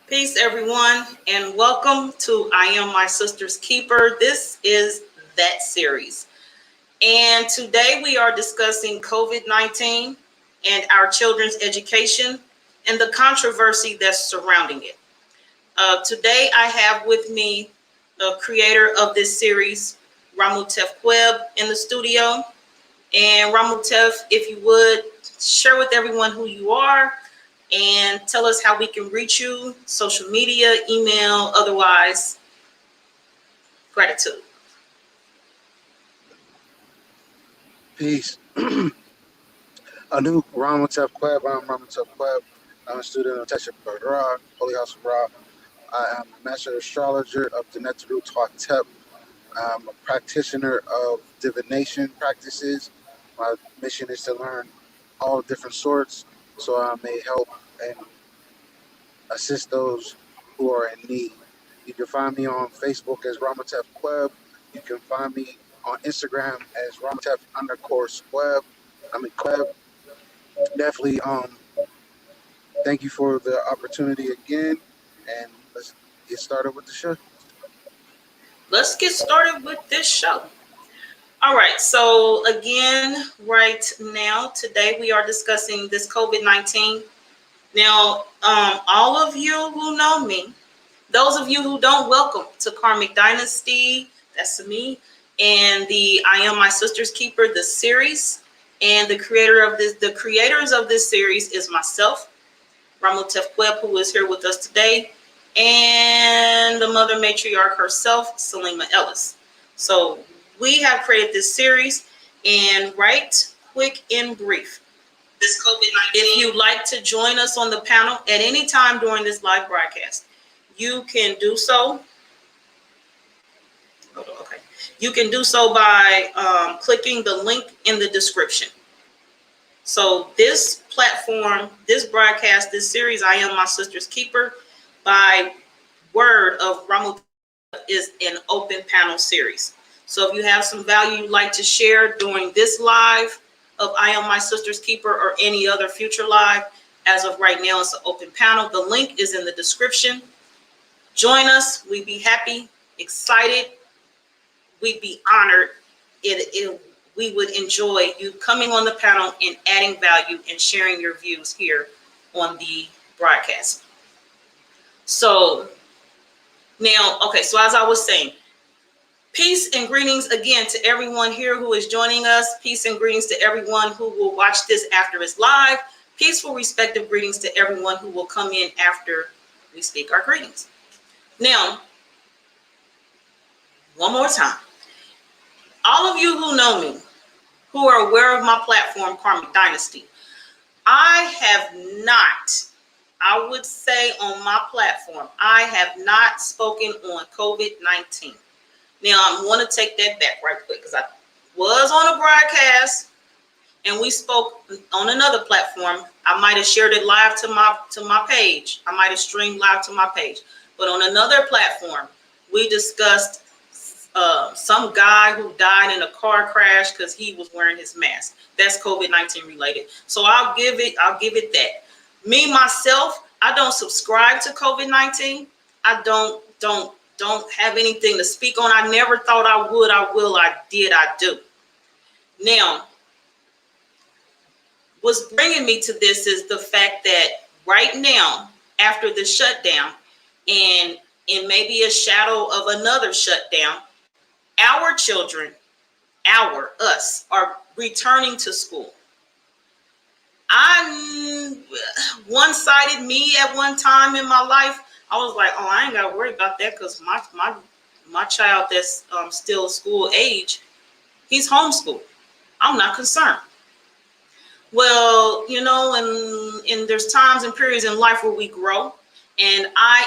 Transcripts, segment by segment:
Peace, everyone, and welcome to I Am My Sister's Keeper. This is that series. And today we are discussing COVID-19 and our children's education and the controversy that's surrounding it. Today I have with me the creator of this series, Ramutef Queb, in the studio. And Ramutef, if you would, share with everyone who you are and tell us how we can reach you, social media, email, otherwise. Gratitude. Peace. Anu Ramatef Queb. I'm Ramatef Queb. I'm a student of Tesha Ra, Holy House of Ra. I am a master astrologer of the Neteru Tep. I'm a practitioner of divination practices. My mission is to learn all different sorts so I may help and assist those who are in need. You can find me on Facebook as Ramatef Queb. You can find me on Instagram as Ramatef_Queb. Queb. Definitely thank you for the opportunity again, and let's get started with the show. Let's get started with this show. All right, so again, right now, today we are discussing this COVID-19. Now, all of you who know me, those of you who don't, welcome to Karmic Dynasty. That's me. And the I Am My Sister's Keeper, the series. And the creators of this series is myself, Ramutef Queb, who is here with us today, and the mother matriarch herself, Salima Ellis. So we have created this series, and right, quick and brief. This COVID-19. If you'd like to join us on the panel at any time during this live broadcast, you can do so. Okay. You can do so by clicking the link in the description. So this platform, this broadcast, this series, I Am My Sister's Keeper, by word of Ramu, is an open panel series. So if you have some value you'd like to share during this live of I Am My Sister's Keeper or any other future live, as of right now, it's an open panel. The link is in the description. Join us. We'd be happy, excited. We'd be honored. We would enjoy you coming on the panel and adding value and sharing your views here on the broadcast. So now, okay, so as I was saying, peace and greetings again to everyone here who is joining us. Peace and greetings to everyone who will watch this after it's live. Peaceful, respective greetings to everyone who will come in after we speak our greetings. Now, one more time. All of you who know me, who are aware of my platform, Karmic Dynasty, I have not, I would say on my platform, I have not spoken on COVID-19. Now, I want to take that back right quick because I was on a broadcast and we spoke on another platform. I might have shared it live to my page. I might have streamed live to my page. But on another platform, we discussed some guy who died in a car crash because he was wearing his mask. That's COVID-19 related. So I'll give it that. Me myself, I don't subscribe to COVID-19. I don't have anything to speak on. I never thought I would. I will. I did. I do. Now, what's bringing me to this is the fact that right now, after the shutdown, and in maybe a shadow of another shutdown, our children, us, are returning to school. I'm one-sided me at one time in my life. I was like, oh, I ain't got to worry about that because my child that's still school age, he's homeschooled. I'm not concerned. Well, you know, and there's times and periods in life where we grow, and I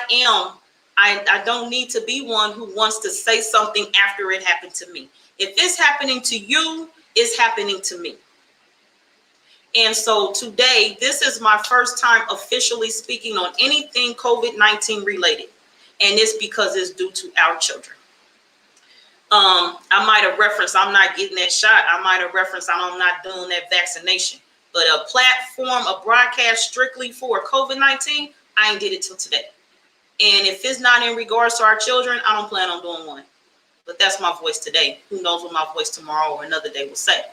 don't need to be one who wants to say something after it happened to me. If it's happening to you, it's happening to me. And so today, this is my first time officially speaking on anything COVID-19 related. And it's because it's due to our children. I might have referenced I'm not getting that shot. I might have referenced I'm not doing that vaccination. But a platform, a broadcast strictly for COVID-19, I ain't did it till today. And if it's not in regards to our children, I don't plan on doing one. But that's my voice today. Who knows what my voice tomorrow or another day will say.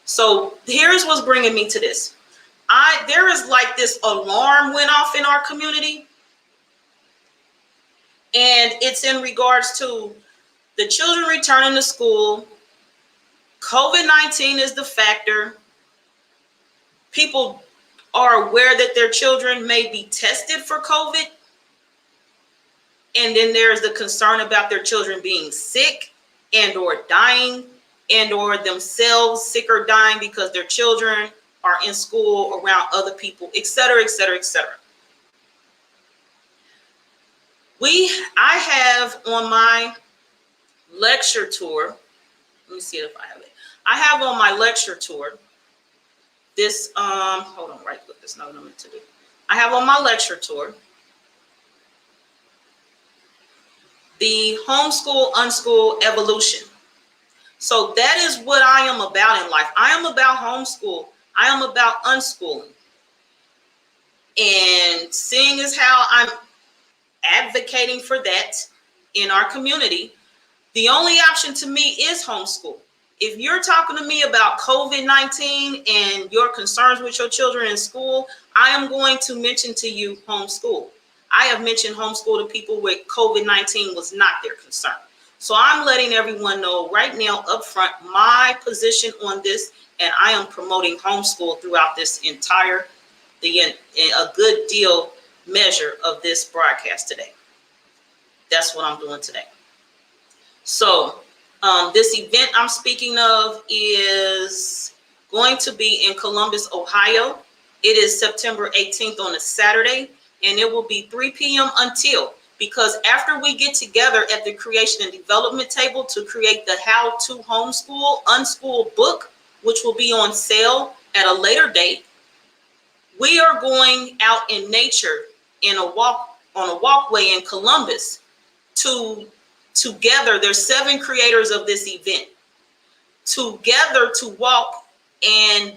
So here's what's bringing me to this. There is like this alarm went off in our community. And it's in regards to the children returning to school. COVID-19 is the factor. People are aware that their children may be tested for COVID. And then there's the concern about their children being sick and or dying and or themselves sick or dying because their children are in school around other people, et cetera, et cetera, et cetera. I have on my lecture tour, let me see if I have it. I have on my lecture tour this, hold on, right quick, there's nothing I'm meant to do. I have on my lecture tour the homeschool, unschool evolution. So that is what I am about in life. I am about homeschool. I am about unschooling. And seeing as how I'm advocating for that in our community, the only option to me is homeschool. If you're talking to me about COVID-19 and your concerns with your children in school, I am going to mention to you homeschool. I have mentioned homeschool to people where COVID-19 was not their concern. So I'm letting everyone know right now up front my position on this, and I am promoting homeschool throughout this entire, a good deal measure of this broadcast today. That's what I'm doing today. So this event I'm speaking of is going to be in Columbus, Ohio. It is September 18th on a Saturday, and it will be 3 p.m. until, because after we get together at the creation and development table to create the How to Homeschool Unschool book, which will be on sale at a later date, we are going out in nature in a walk on a walkway in Columbus together. There's 7 creators of this event together to walk and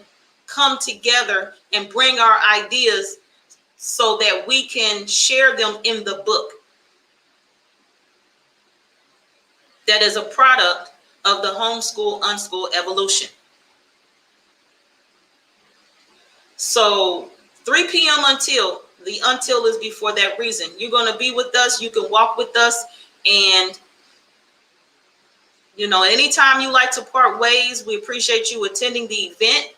come together and bring our ideas so that we can share them in the book that is a product of the homeschool unschool evolution. So 3 p.m. until, the until is before that reason. You're going to be with us. You can walk with us. And, anytime you like to part ways, we appreciate you attending the event.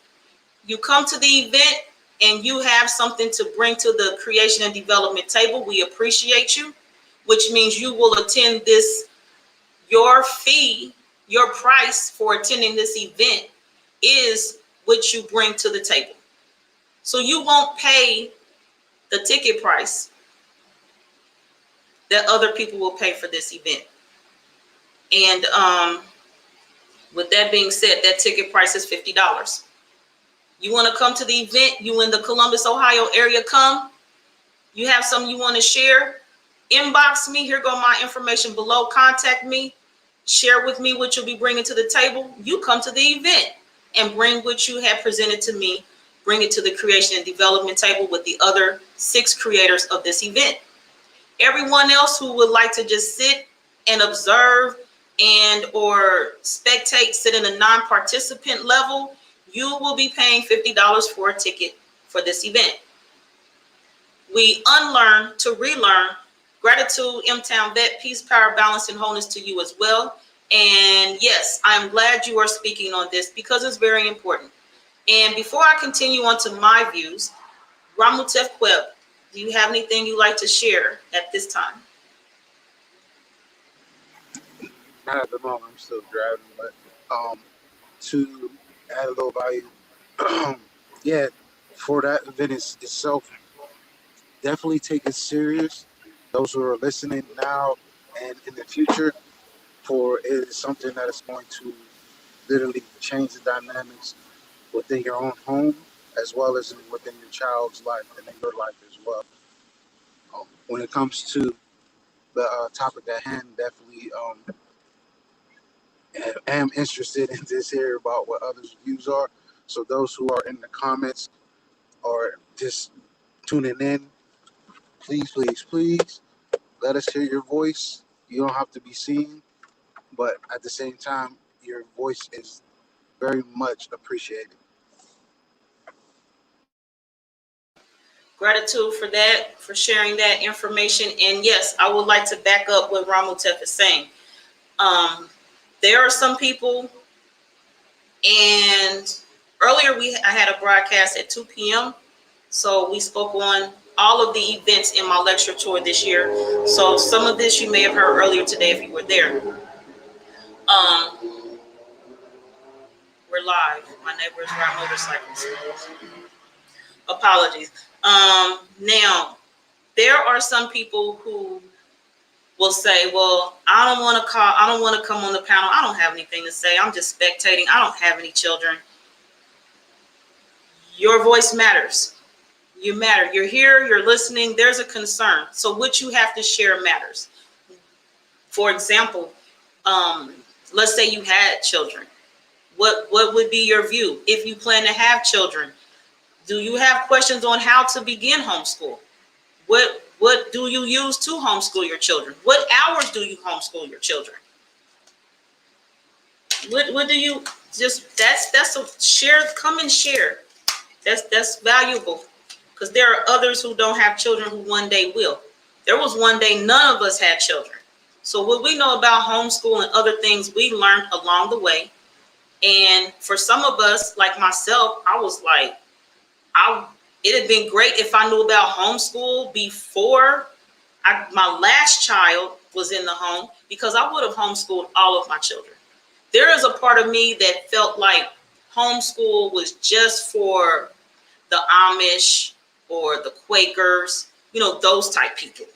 You come to the event and you have something to bring to the creation and development table. We appreciate you, which means you will attend this. Your fee, your price for attending this event is what you bring to the table. So you won't pay the ticket price that other people will pay for this event. And with that being said, that ticket price is $50. You want to come to the event, you in the Columbus, Ohio area, come. You have something you want to share, inbox me. Here go my information below. Contact me. Share with me what you'll be bringing to the table. You come to the event and bring what you have presented to me. Bring it to the creation and development table with the other 6 creators of this event. Everyone else who would like to just sit and observe and or spectate, sit in a non-participant level, you will be paying $50 for a ticket for this event. We unlearn to relearn. Gratitude, M-Town Vet, peace, power, balance, and wholeness to you as well. And yes, I'm glad you are speaking on this because it's very important. And before I continue on to my views, Ramutef Queb, do you have anything you'd like to share at this time? Not at the moment. I'm still driving, but to add a little value, yeah, for that event itself, definitely take it serious. Those who are listening now and in the future, for it is something that is going to literally change the dynamics within your own home, as well as within your child's life and in your life as well. When it comes to the topic at hand, definitely am interested in this here about what others' views are. So those who are in the comments or just tuning in, Please, please, please let us hear your voice. You don't have to be seen, but at the same time, your voice is very much appreciated. Gratitude for that, for sharing that information. And yes, I would like to back up what Ramutef is saying. There are some people, and earlier I had a broadcast at 2 p.m. So we spoke on all of the events in my lecture tour this year. So some of this you may have heard earlier today if you were there. We're live. My neighbors ride motorcycles. Apologies. Now, there are some people who will say, well, I don't want to come on the panel. I don't have anything to say. I'm just spectating. I don't have any children. Your voice matters. You matter. You're here, you're listening. There's a concern. So what you have to share matters. For example, let's say you had children. What would be your view if you plan to have children? Do you have questions on how to begin homeschool? What do you use to homeschool your children? What hours do you homeschool your children? What do you just that's a share, come and share. That's valuable, because there are others who don't have children who one day will. There was one day none of us had children. So what we know about homeschool and other things we learned along the way. And for some of us, like myself, I was like, it had been great if I knew about homeschool before my last child was in the home, because I would have homeschooled all of my children. There is a part of me that felt like homeschool was just for the Amish or the Quakers, those type people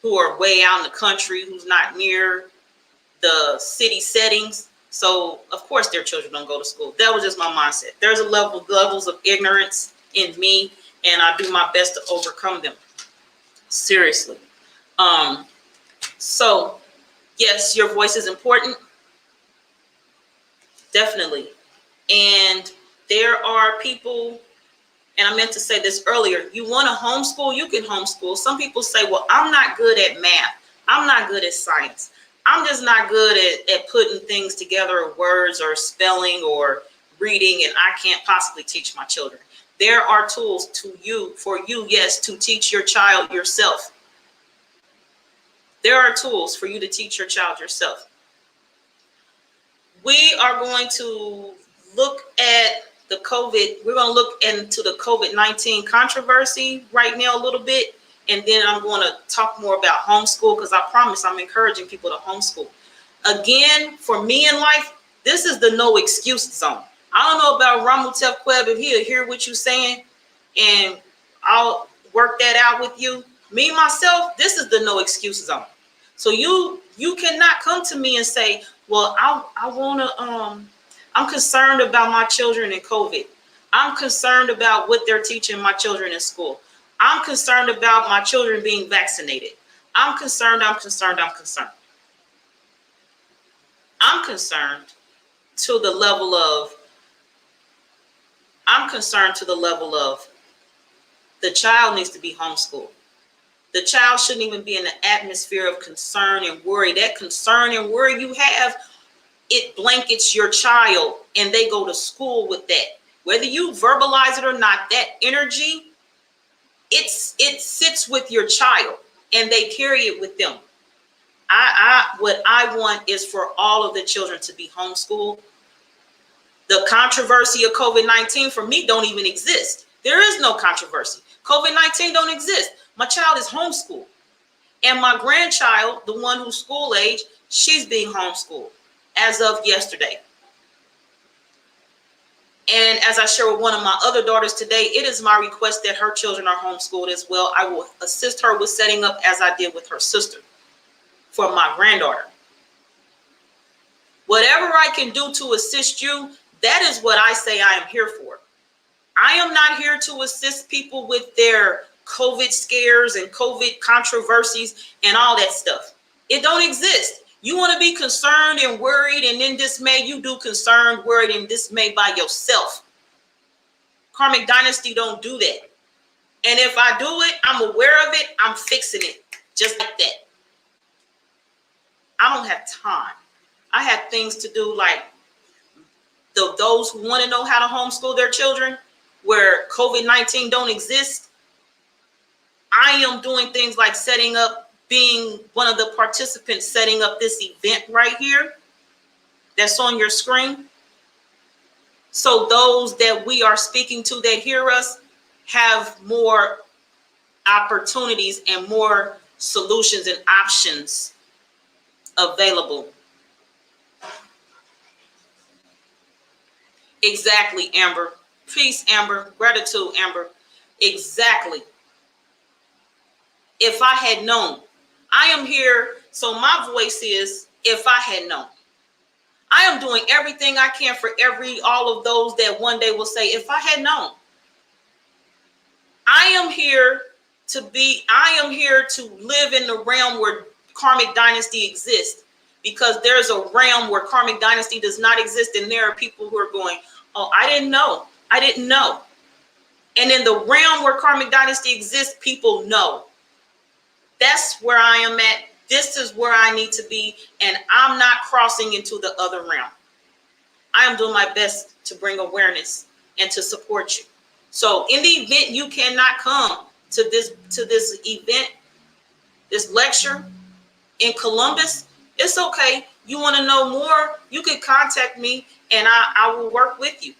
who are way out in the country, who's not near the city settings. So of course their children don't go to school. That was just my mindset. There's levels of ignorance in me, and I do my best to overcome them. Seriously. So yes, your voice is important. Definitely. And there are people, and I meant to say this earlier, you want to homeschool, you can homeschool. Some people say, well, I'm not good at math. I'm not good at science. I'm just not good at putting things together, words or spelling or reading, and I can't possibly teach my children. There are tools for you, yes, to teach your child yourself. There are tools for you to teach your child yourself. We are going to look at we're going to look into the COVID-19 controversy right now a little bit. And then I'm going to talk more about homeschool, because I promise I'm encouraging people to homeschool. Again, for me in life, this is the no excuse zone. I don't know about Ramutef Queb, if he'll hear what you're saying, and I'll work that out with you. Me, myself, this is the no excuse zone. So you cannot come to me and say, well, I'm concerned about my children in COVID. I'm concerned about what they're teaching my children in school. I'm concerned about my children being vaccinated. I'm concerned. I'm concerned to the level of the child needs to be homeschooled. The child shouldn't even be in the atmosphere of concern and worry. That concern and worry you have, it blankets your child, and they go to school with that. Whether you verbalize it or not, that energy, it sits with your child, and they carry it with them. What I want is for all of the children to be homeschooled. The controversy of COVID-19 for me don't even exist. There is no controversy. COVID-19 don't exist. My child is homeschooled. And my grandchild, the one who's school age, she's being homeschooled as of yesterday. And as I share with one of my other daughters today, it is my request that her children are homeschooled as well. I will assist her with setting up, as I did with her sister, for my granddaughter. Whatever I can do to assist you, that is what I say I am here for. I am not here to assist people with their COVID scares and COVID controversies and all that stuff. It don't exist. You want to be concerned and worried and in dismay, you do concerned, worried, and dismay by yourself. Karmic Dynasty don't do that. And if I do it, I'm aware of it, I'm fixing it just like that. I don't have time. I have things to do, like those who want to know how to homeschool their children where COVID-19 don't exist. I am doing things like setting up, being one of the participants, setting up this event right here that's on your screen. So those that we are speaking to that hear us have more opportunities and more solutions and options available. Exactly, Amber. Peace, Amber. Gratitude, Amber. Exactly. If I had known, I am here. So my voice is, if I had known. I am doing everything I can for all of those that one day will say, if I had known. I am here to live in the realm where karmic dynasty exists, because there's a realm where karmic dynasty does not exist. And there are people who are going, oh, I didn't know. And in the realm where karmic dynasty exists, people know. That's where I am at. This is where I need to be. And I'm not crossing into the other realm. I am doing my best to bring awareness and to support you. So in the event you cannot come to this event, this lecture in Columbus, it's okay. You want to know more, you can contact me and I will work with you.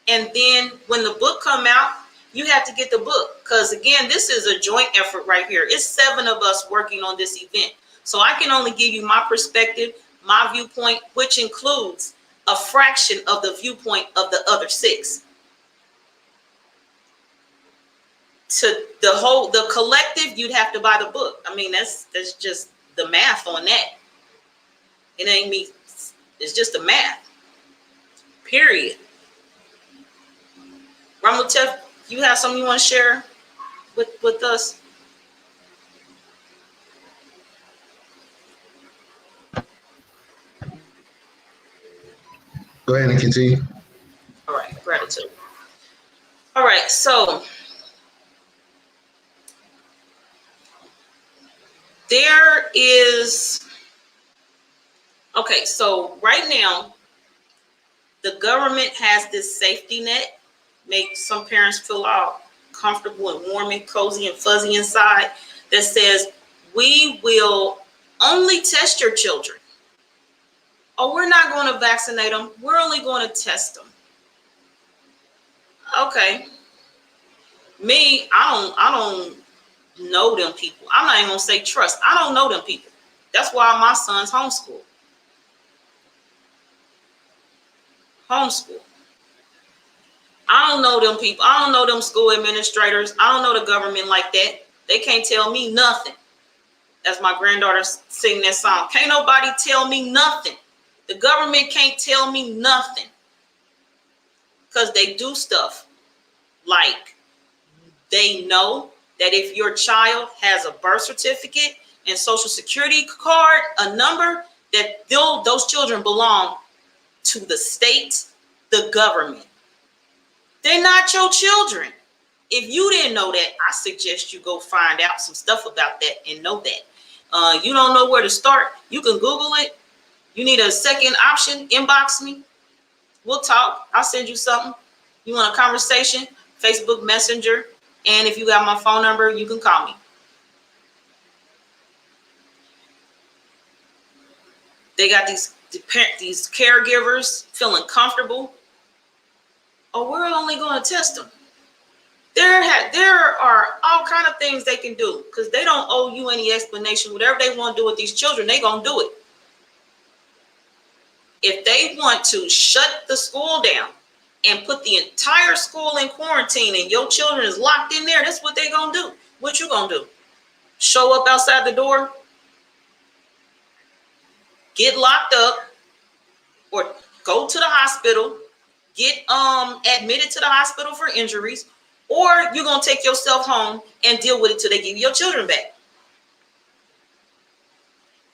And then when the book come out, you have to get the book, because again, this is a joint effort right here. It's 7 of us working on this event. So I can only give you my perspective, my viewpoint, which includes a fraction of the viewpoint of the other 6. To the collective, you'd have to buy the book. I mean, that's just the math on that. It ain't me. It's just the math. Period. Ramutef, you have something you want to share with us? Go ahead and continue. All right, gratitude. All right, so there is, okay, so right now, the government has this safety net, make some parents feel all comfortable and warm and cozy and fuzzy inside, that says, we will only test your children. Oh, we're not going to vaccinate them. We're only going to test them. Okay. Me, I don't know them people. I'm not even going to say trust. I don't know them people. That's why my son's homeschooled. I don't know them people. I don't know them school administrators. I don't know the government like that. They can't tell me nothing. That's my granddaughter singing that song. Can't nobody tell me nothing. The government can't tell me nothing. Because they do stuff like they know that if your child has a birth certificate and social security card, a number, that those children belong to the state, the government. They're not your children. If you didn't know that, I suggest you go find out some stuff about that and know that. You don't know where to start, you can Google it. You need a second option, inbox me. We'll talk. I'll send you something. You want a conversation? Facebook Messenger. And if you got my phone number, you can call me. They got these caregivers feeling comfortable. Oh, we're only going to test them. There are all kind of things they can do, because they don't owe you any explanation. Whatever they want to do with these children, they're going to do it. If they want to shut the school down and put the entire school in quarantine and your children is locked in there, that's what they're going to do. What you going to do? Show up outside the door? Get locked up? Or go to the hospital? Get admitted to the hospital for injuries? Or you're going to take yourself home and deal with it till they give you your children back?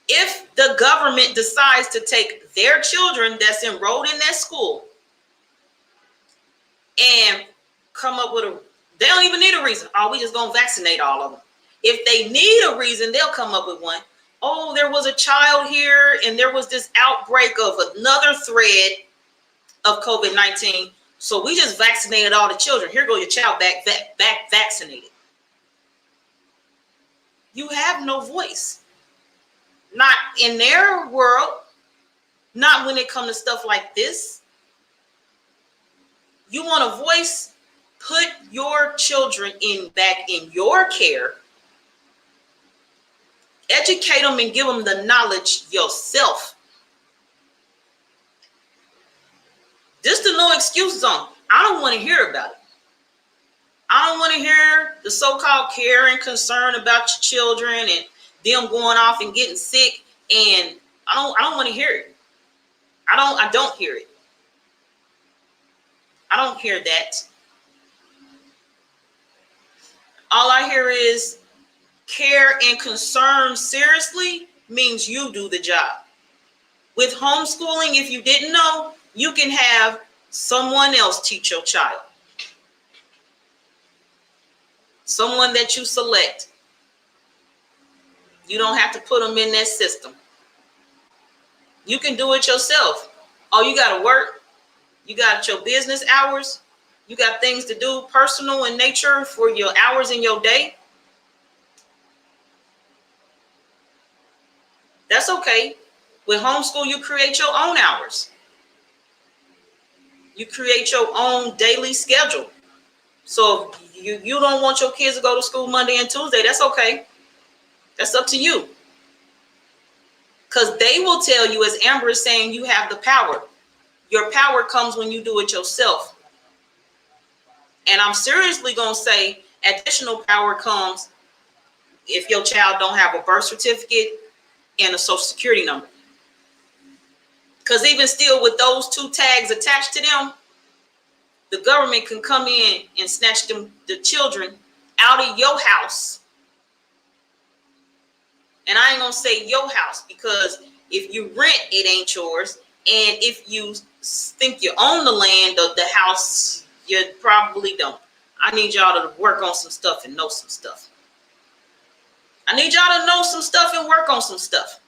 If the government decides to take their children that's enrolled in that school and come up with a They don't even need a reason. Oh, we just gonna vaccinate all of them. If they need a reason, they'll come up with one. Oh, there was a child here and there was this outbreak of another thread of COVID-19. So we just vaccinated all the children. Here go your child back vaccinated. You have no voice. Not in their world, not when it comes to stuff like this. You want a voice? Put your children back in your care. Educate them and give them the knowledge yourself. This the no excuse zone. I don't want to hear about it. I don't want to hear the so-called care and concern about your children and them going off and getting sick. And I don't want to hear it. I don't hear it. I don't hear that. All I hear is care and concern seriously means you do the job. With homeschooling, if you didn't know, you can have someone else teach your child. Someone that you select. You don't have to put them in that system. You can do it yourself. Oh, you got to work. You got your business hours. You got things to do personal in nature for your hours in your day. That's okay. With homeschool, you create your own hours. You create your own daily schedule. So if you don't want your kids to go to school Monday and Tuesday, that's okay. That's up to you. Because they will tell you, as Amber is saying, you have the power. Your power comes when you do it yourself. And I'm seriously going to say additional power comes if your child don't have a birth certificate and a social security number. Because even still with those two tags attached to them, the government can come in and snatch the children out of your house. And I ain't going to say your house, because if you rent, it ain't yours. And if you think you own the land of the house, you probably don't. I need y'all to work on some stuff and know some stuff. I need y'all to know some stuff and work on some stuff.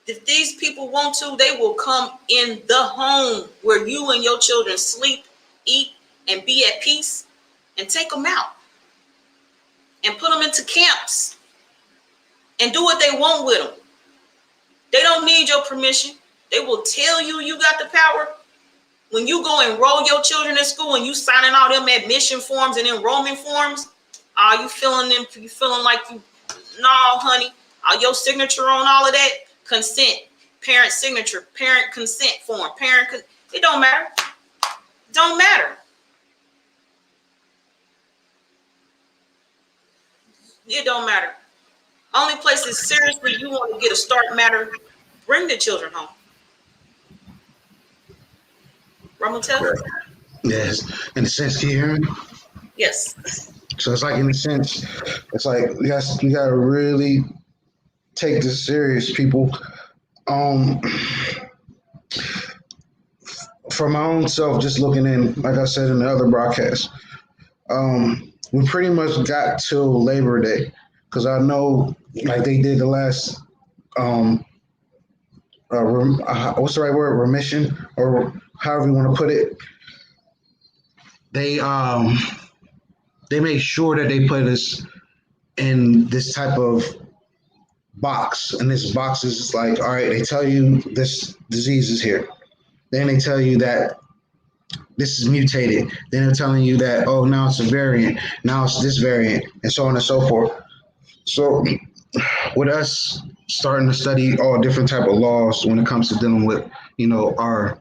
If these people want to, they will come in the home where you and your children sleep, eat, and be at peace, and take them out and put them into camps and do what they want with them. They don't need your permission. They will tell you you got the power. When you go enroll your children in school and you signing all them admission forms and enrollment forms, are you feeling them? You feeling like you, no, honey, your signature on all of that? Consent, parent signature, parent consent form, it don't matter. Don't matter. It don't matter. Only place is seriously you want to get a start matter, bring the children home. Ramontel? Yes, in a sense, can you hear me? Yes. So it's like, in a sense, it's like you gotta really take this serious, people. For my own self, just looking in, like I said in the other broadcast, we pretty much got till Labor Day, because I know, like they did the last, what's the right word, remission, or however you want to put it. They made sure that they put us in this type of box, and this box is like, all right, they tell you this disease is here, then they tell you that this is mutated, then they're telling you that, oh, now it's a variant, now it's this variant, and so on and so forth. So with us starting to study all different type of laws when it comes to dealing with, our,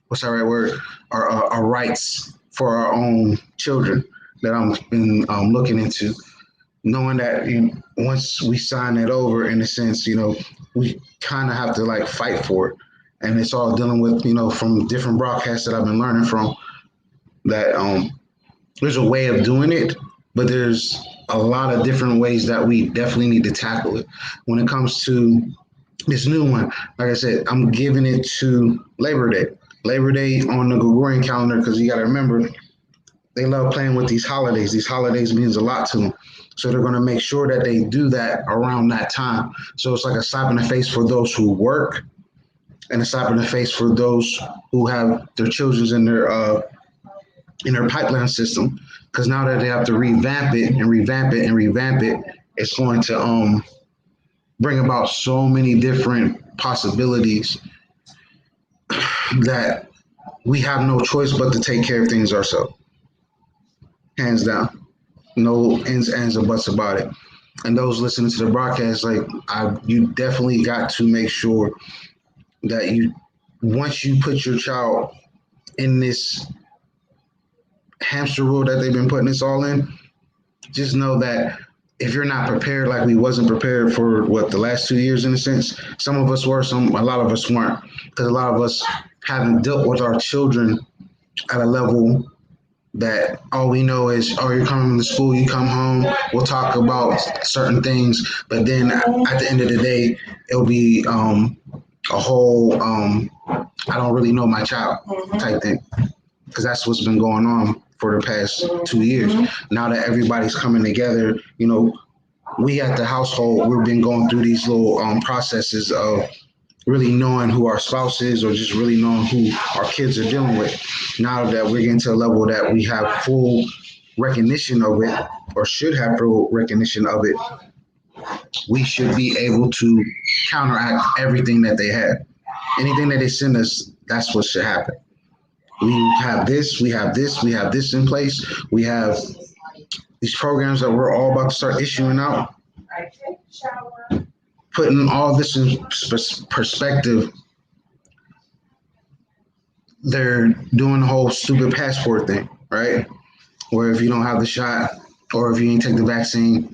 what's that right word, our rights for our own children, that I've been looking into, knowing that once we sign it over, in a sense, we kind of have to like fight for it. And it's all dealing with, from different broadcasts that I've been learning from, that there's a way of doing it, but there's a lot of different ways that we definitely need to tackle it. When it comes to this new one, like I said, I'm giving it to Labor Day. Labor Day on the Gregorian calendar, because you got to remember, they love playing with these holidays. These holidays means a lot to them. So they're going to make sure that they do that around that time. So it's like a slap in the face for those who work and a slap in the face for those who have their children's in their pipeline system. Because now that they have to revamp it and revamp it and revamp it, it's going to bring about so many different possibilities that we have no choice but to take care of things ourselves. Hands down. No ins, ands, or buts about it. And those listening to the broadcast, you definitely got to make sure that once you put your child in this hamster wheel that they've been putting us all in, just know that if you're not prepared, like we wasn't prepared for the last 2 years, in a sense, some of us were, a lot of us weren't, because a lot of us haven't dealt with our children at a level that all we know is, oh, you're coming to school, you come home, we'll talk about certain things, but then at the end of the day, it'll be a whole I don't really know my child type thing, because that's what's been going on for the past 2 years. Now that everybody's coming together, we at the household, we've been going through these little processes of really knowing who our spouse is, or just really knowing who our kids are dealing with. Now that we're getting to a level that we have full recognition of it, or should have full recognition of it, we should be able to counteract everything that they have. Anything that they send us, that's what should happen. We have this, we have this, we have this in place. We have these programs that we're all about to start issuing out. Putting all this in perspective, they're doing the whole stupid passport thing, right? Where if you don't have the shot, or if you ain't take the vaccine,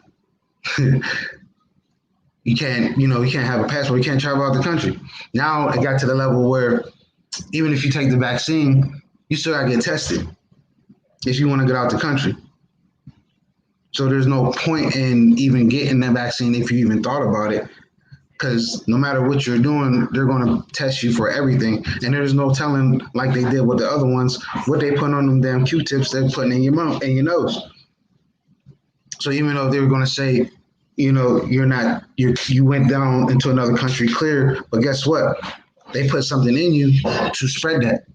you can't have a passport, you can't travel out the country. Now it got to the level where even if you take the vaccine, you still gotta get tested if you want to get out the country. So there's no point in even getting that vaccine if you even thought about it, because no matter what you're doing, they're going to test you for everything. And there's no telling, like they did with the other ones, what they put on them damn Q-tips they're putting in your mouth and your nose. So even though they were going to say, you went down into another country clear, but guess what? They put something in you to spread that.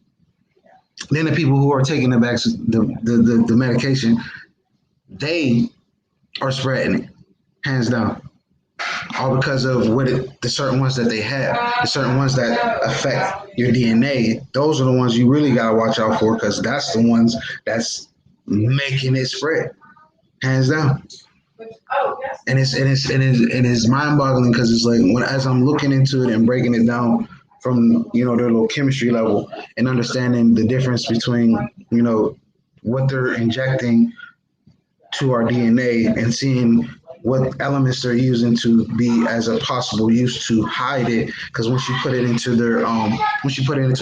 Then the people who are taking the vaccine, the medication, they are spreading it, hands down. All because of the certain ones that they have, the certain ones that affect your DNA. Those are the ones you really gotta watch out for, because that's the ones that's making it spread, hands down. And it's mind-boggling, because it's like as I'm looking into it and breaking it down from their little chemistry level and understanding the difference between what they're injecting to our DNA and seeing what elements they're using to be as a possible use to hide it. Because once you put it into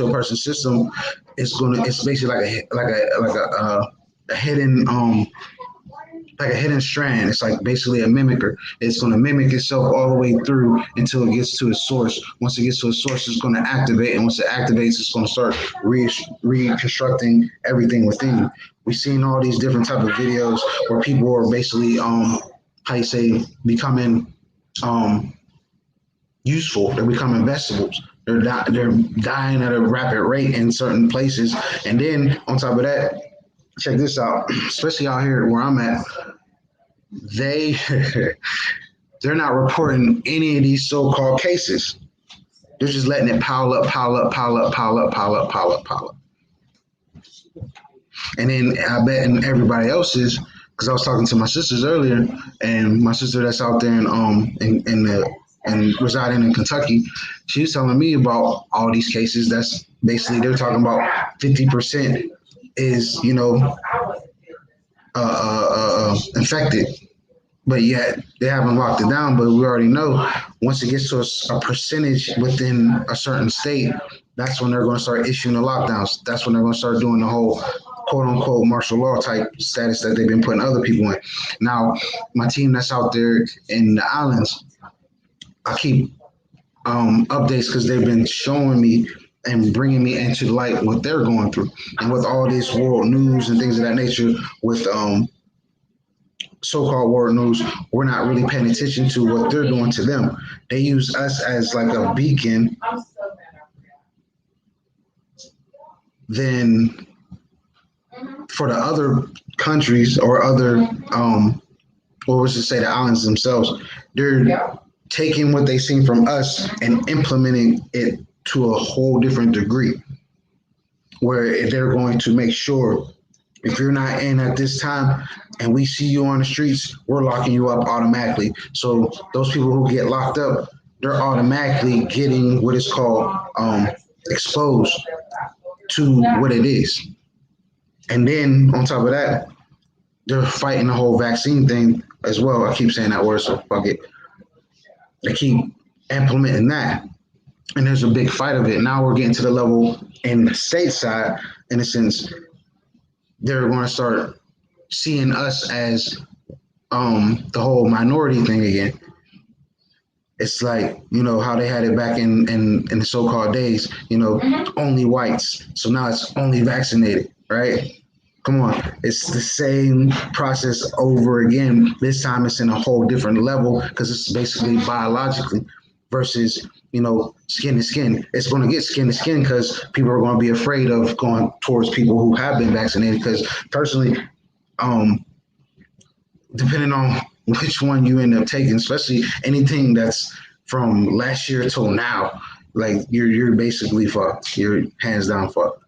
a person's system, it's basically a hidden a hidden strand. It's like basically a mimicker. It's going to mimic itself all the way through until it gets to its source. Once it gets to its source, it's going to activate, and once it activates, it's going to start reconstructing everything within you. We've seen all these different type of videos where people are basically becoming useful. They're becoming vegetables. They're dying at a rapid rate in certain places. And then on top of that, check this out, especially out here where I'm at, they're not reporting any of these so-called cases. They're just letting it pile up. And then I bet in everybody else's, because I was talking to my sisters earlier, and my sister that's out there and residing in Kentucky, she was telling me about all these cases. That's basically, they're talking about 50% is infected, but yet they haven't locked it down. But we already know once it gets to a percentage within a certain state, that's when they're going to start issuing the lockdowns. That's when they're going to start doing the whole quote unquote martial law type status that they've been putting other people in. Now, my team that's out there in the islands, I keep updates because they've been showing me and bringing me into light what they're going through, and with all this world news and things of that nature, with so-called world news, we're not really paying attention to what they're doing to them. They use us as like a beacon. Then for the other countries or other or was to say the islands themselves, they're taking what they've seen from us and implementing it to a whole different degree, where they're going to make sure if you're not in at this time and we see you on the streets, we're locking you up automatically. So those people who get locked up, they're automatically getting what is called exposed to what it is. And then on top of that, they're fighting the whole vaccine thing as well. I keep saying that word, so fuck it. They keep implementing that. And there's a big fight of it. Now we're getting to the level in the stateside, in a sense, they're going to start seeing us as the whole minority thing again. It's like, you know, how they had it back in the so-called days, you know, only whites. So now it's only vaccinated, right? Come on. It's the same process over again. This time it's in a whole different level because it's basically biologically versus, you know, skin to skin. It's going to get skin to skin because people are going to be afraid of going towards people who have been vaccinated. Because personally, depending on which one you end up taking, especially anything that's from last year till now, like you're basically fucked. You're hands down fucked.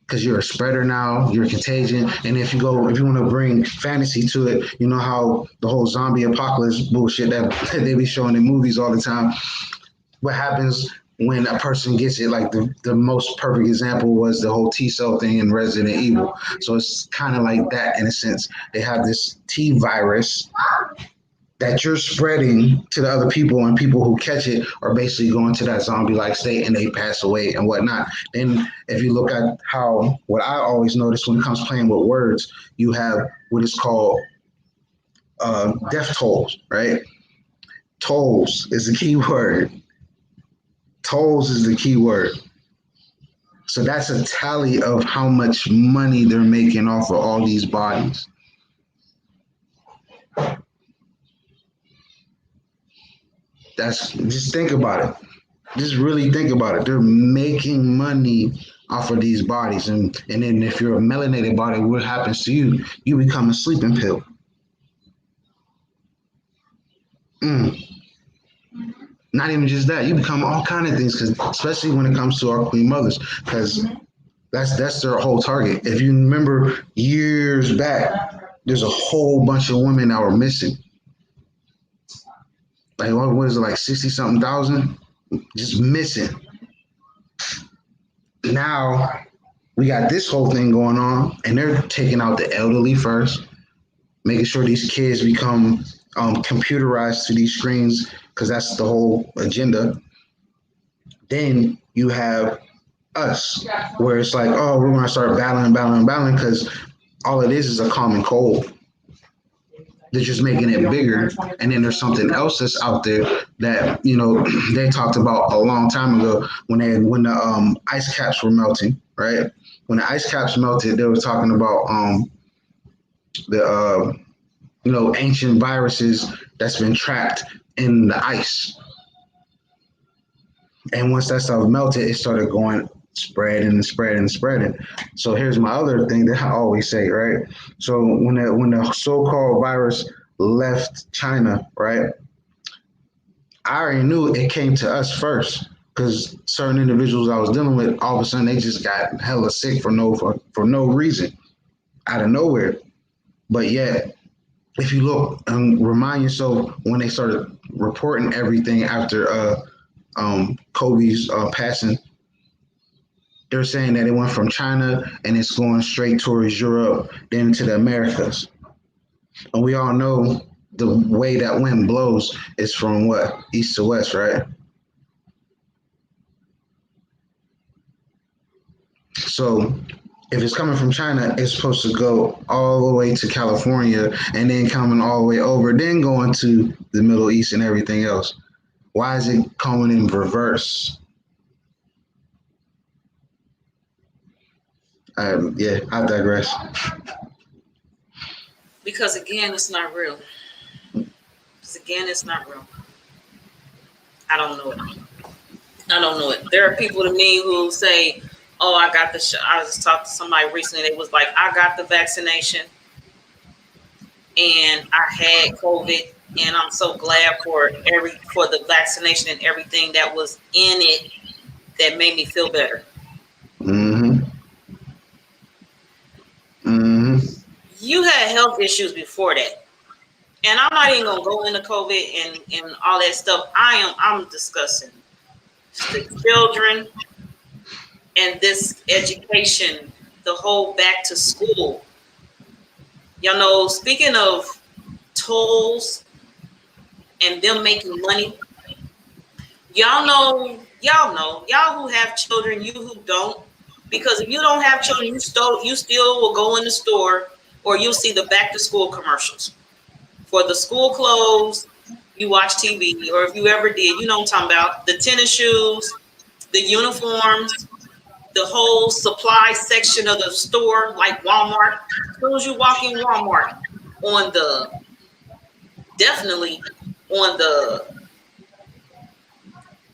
Because you're a spreader now, you're contagion. And if you want to bring fantasy to it, you know how the whole zombie apocalypse bullshit that they be showing in movies all the time. What happens when a person gets it? Like the most perfect example was the whole T cell thing in Resident Evil. So it's kind of like that in a sense. They have this T virus that you're spreading to the other people, and people who catch it are basically going to that zombie-like state and they pass away and whatnot. Then if you look at what I always notice when it comes to playing with words, you have what is called death tolls, right? Tolls is the key word. Tolls is the key word. So that's a tally of how much money they're making off of all these bodies. Just think about it. Just really think about it. They're making money off of these bodies. And then if you're a melanated body, what happens to you? You become a sleeping pill. Not even just that. You become all kind of things, because especially when it comes to our queen mothers, because that's their whole target. If you remember years back, there's a whole bunch of women that were missing. Like, what is it, like 60-something thousand? Just missing. Now we got this whole thing going on, and they're taking out the elderly first, making sure these kids become computerized to these screens, because that's the whole agenda. Then you have us, where it's like, oh, we're going to start battling, because all it is a common cold. They're just making it bigger. And then there's something else that's out there that, you know, they talked about a long time ago when the ice caps were melting, right? When the ice caps melted, they were talking about the ancient viruses that's been trapped in the ice. And once that stuff melted, it started going spreading. So here's my other thing that I always say, right? So when the so-called virus left China, right, I already knew it came to us first, because certain individuals I was dealing with, all of a sudden they just got hella sick for no reason, out of nowhere. But yet, if you look and remind yourself when they started reporting everything after Kobe's passing, they're saying that it went from China and it's going straight towards Europe, then to the Americas. And we all know the way that wind blows is from what? East to west, right? So if it's coming from China, it's supposed to go all the way to California and then coming all the way over, then going to the Middle East and everything else. Why is it coming in reverse? Yeah, I digress. Because again, it's not real. I don't know it. There are people to me who say, "Oh, I got the shot." I just talked to somebody recently. They was like, "I got the vaccination and I had COVID, and I'm so glad for the vaccination and everything that was in it that made me feel better." Mm-hmm. Mm-hmm. You had health issues before that. And I'm not even gonna go into COVID and all that stuff. I'm discussing the children and this education, the whole back to school. Y'all know, speaking of tolls and them making money, y'all who have children, you who don't, because if you don't have children, you still will go in the store or you'll see the back to school commercials for the school clothes. You watch TV, or if you ever did, you know what I'm talking about. The tennis shoes, the uniforms, the whole supply section of the store, like Walmart. As soon as you walk in Walmart, on the definitely on the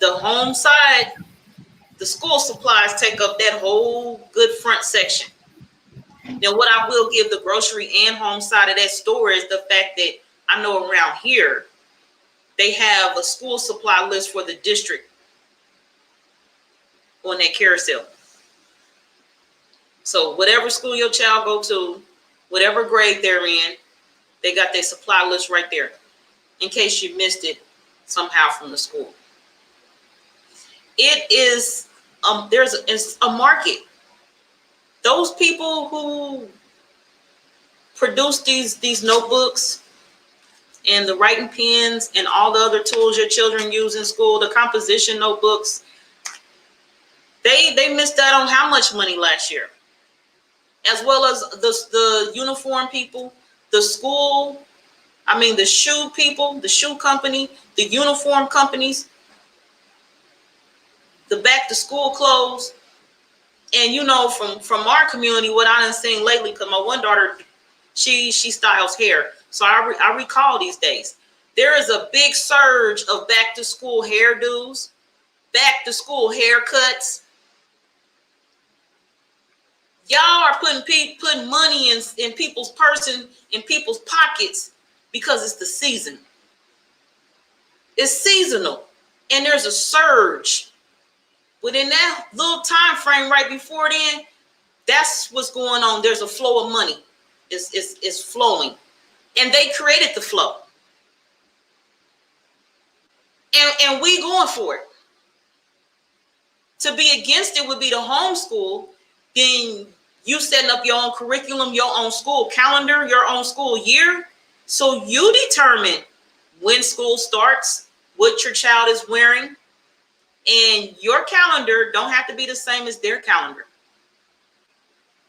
home side, the school supplies take up that whole good front section. Now, what I will give the grocery and home side of that store is the fact that I know around here they have a school supply list for the district on that carousel. So whatever school your child go to, whatever grade they're in, they got their supply list right there in case you missed it somehow from the school. It is it's a market. Those people who produce these notebooks and the writing pens and all the other tools your children use in school, the composition notebooks, they missed out on how much money last year? As well as the uniform people, the shoe people, the shoe company, the uniform companies, the back to school clothes. And from our community, what I done seen lately, because my one daughter, she styles hair. So I recall these days. There is a big surge of back to school hairdos, back to school haircuts. Y'all are putting money in people's purse, in people's pockets, because it's the season. It's seasonal, and there's a surge. Within that little time frame right before then, that's what's going on. There's a flow of money. It's flowing, and they created the flow, and we going for it. To be against it would be to homeschool. Then you setting up your own curriculum, your own school calendar, your own school year. So you determine when school starts, what your child is wearing, and your calendar don't have to be the same as their calendar.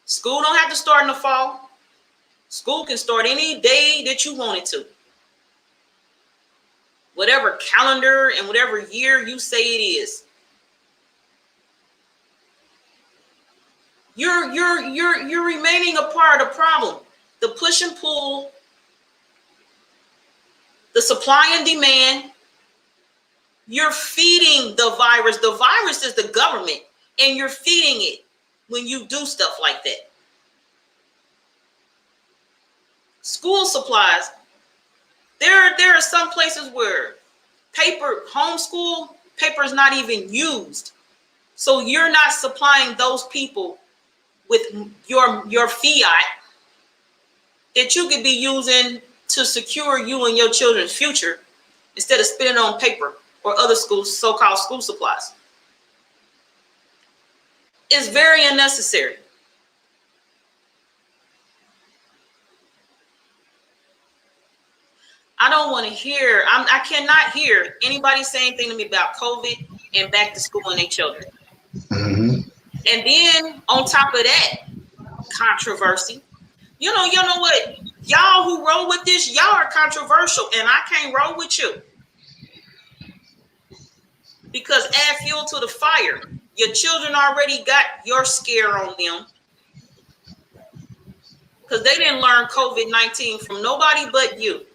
School don't have to start in the fall. School can start any day that you want it to. Whatever calendar and whatever year you say it is. You're remaining a part of the problem. The push and pull, the supply and demand. You're feeding the virus. The virus is the government, and you're feeding it when you do stuff like that. School supplies. There are some places where homeschool paper is not even used. So you're not supplying those people with your fiat that you could be using to secure you and your children's future instead of spending on paper or other so-called school supplies. It's very unnecessary. I don't want to hear, I cannot hear anybody say anything to me about COVID and back to school and their children. Mm-hmm. And then on top of that, controversy. You know what? Y'all who roll with this, y'all are controversial, and I can't roll with you. Because add fuel to the fire. Your children already got your scare on them. because they didn't learn COVID-19 from nobody but you.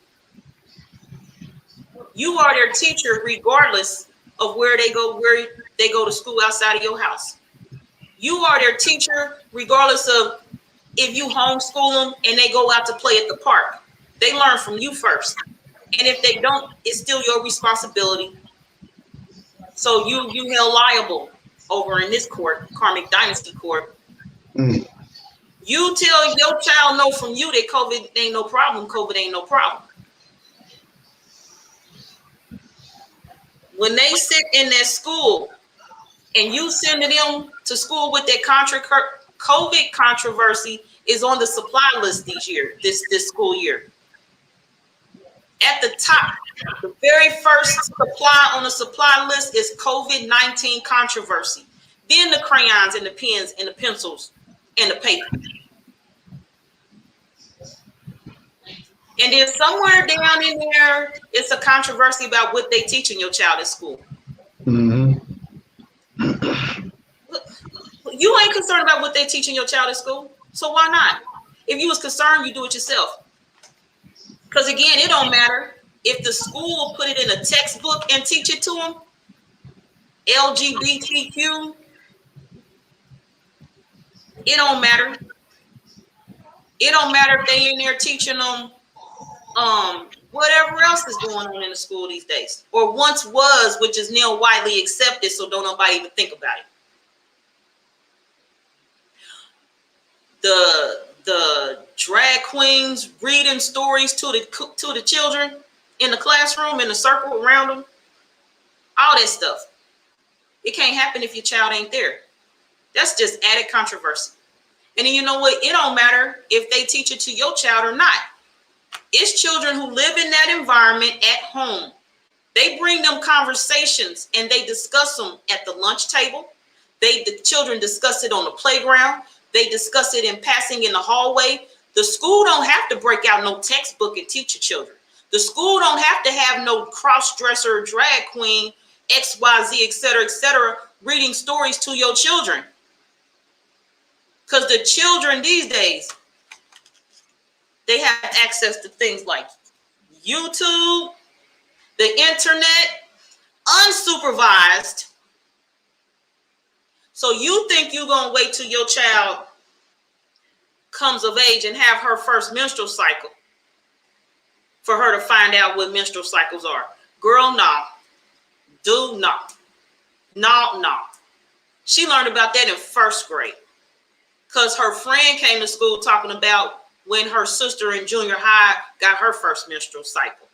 You are their teacher regardless of where they go to school outside of your house. You are their teacher regardless of if you homeschool them and they go out to play at the park. They learn from you first. And if they don't, it's still your responsibility. So you held liable over in this court, Karmic Dynasty Court. Mm. You tell your child no from you that COVID ain't no problem. COVID ain't no problem. When they sit in that school and you sending them to school with that COVID controversy is on the supply list this school year. At the top, the very first supply on the supply list is COVID-19 controversy. Then the crayons and the pens and the pencils and the paper. And then somewhere down in there, it's a controversy about what they teach in your child at school. Mm-hmm. You ain't concerned about what they teach in your child at school, so why not? If you was concerned, you do it yourself. Because again, it don't matter if the school put it in a textbook and teach it to them. LGBTQ, it don't matter. It don't matter if they in there teaching them whatever else is going on in the school these days, or once was, which is now widely accepted, so don't nobody even think about it. The drag queens reading stories to the children in the classroom, in the circle around them, all that stuff. It can't happen if your child ain't there. That's just added controversy. And then you know what? It don't matter if they teach it to your child or not. It's children who live in that environment at home. They bring them conversations and they discuss them at the lunch table. The children discuss it on the playground. They discuss it in passing in the hallway. The school don't have to break out no textbook and teach your children. The school don't have to have no cross-dresser, drag queen, XYZ, et cetera, reading stories to your children. Because the children these days, they have access to things like YouTube, the internet, unsupervised. So you think you're going to wait till your child comes of age and have her first menstrual cycle for her to find out what menstrual cycles are? Girl, no. Dude, no. No. She learned about that in first grade because her friend came to school talking about when her sister in junior high got her first menstrual cycle.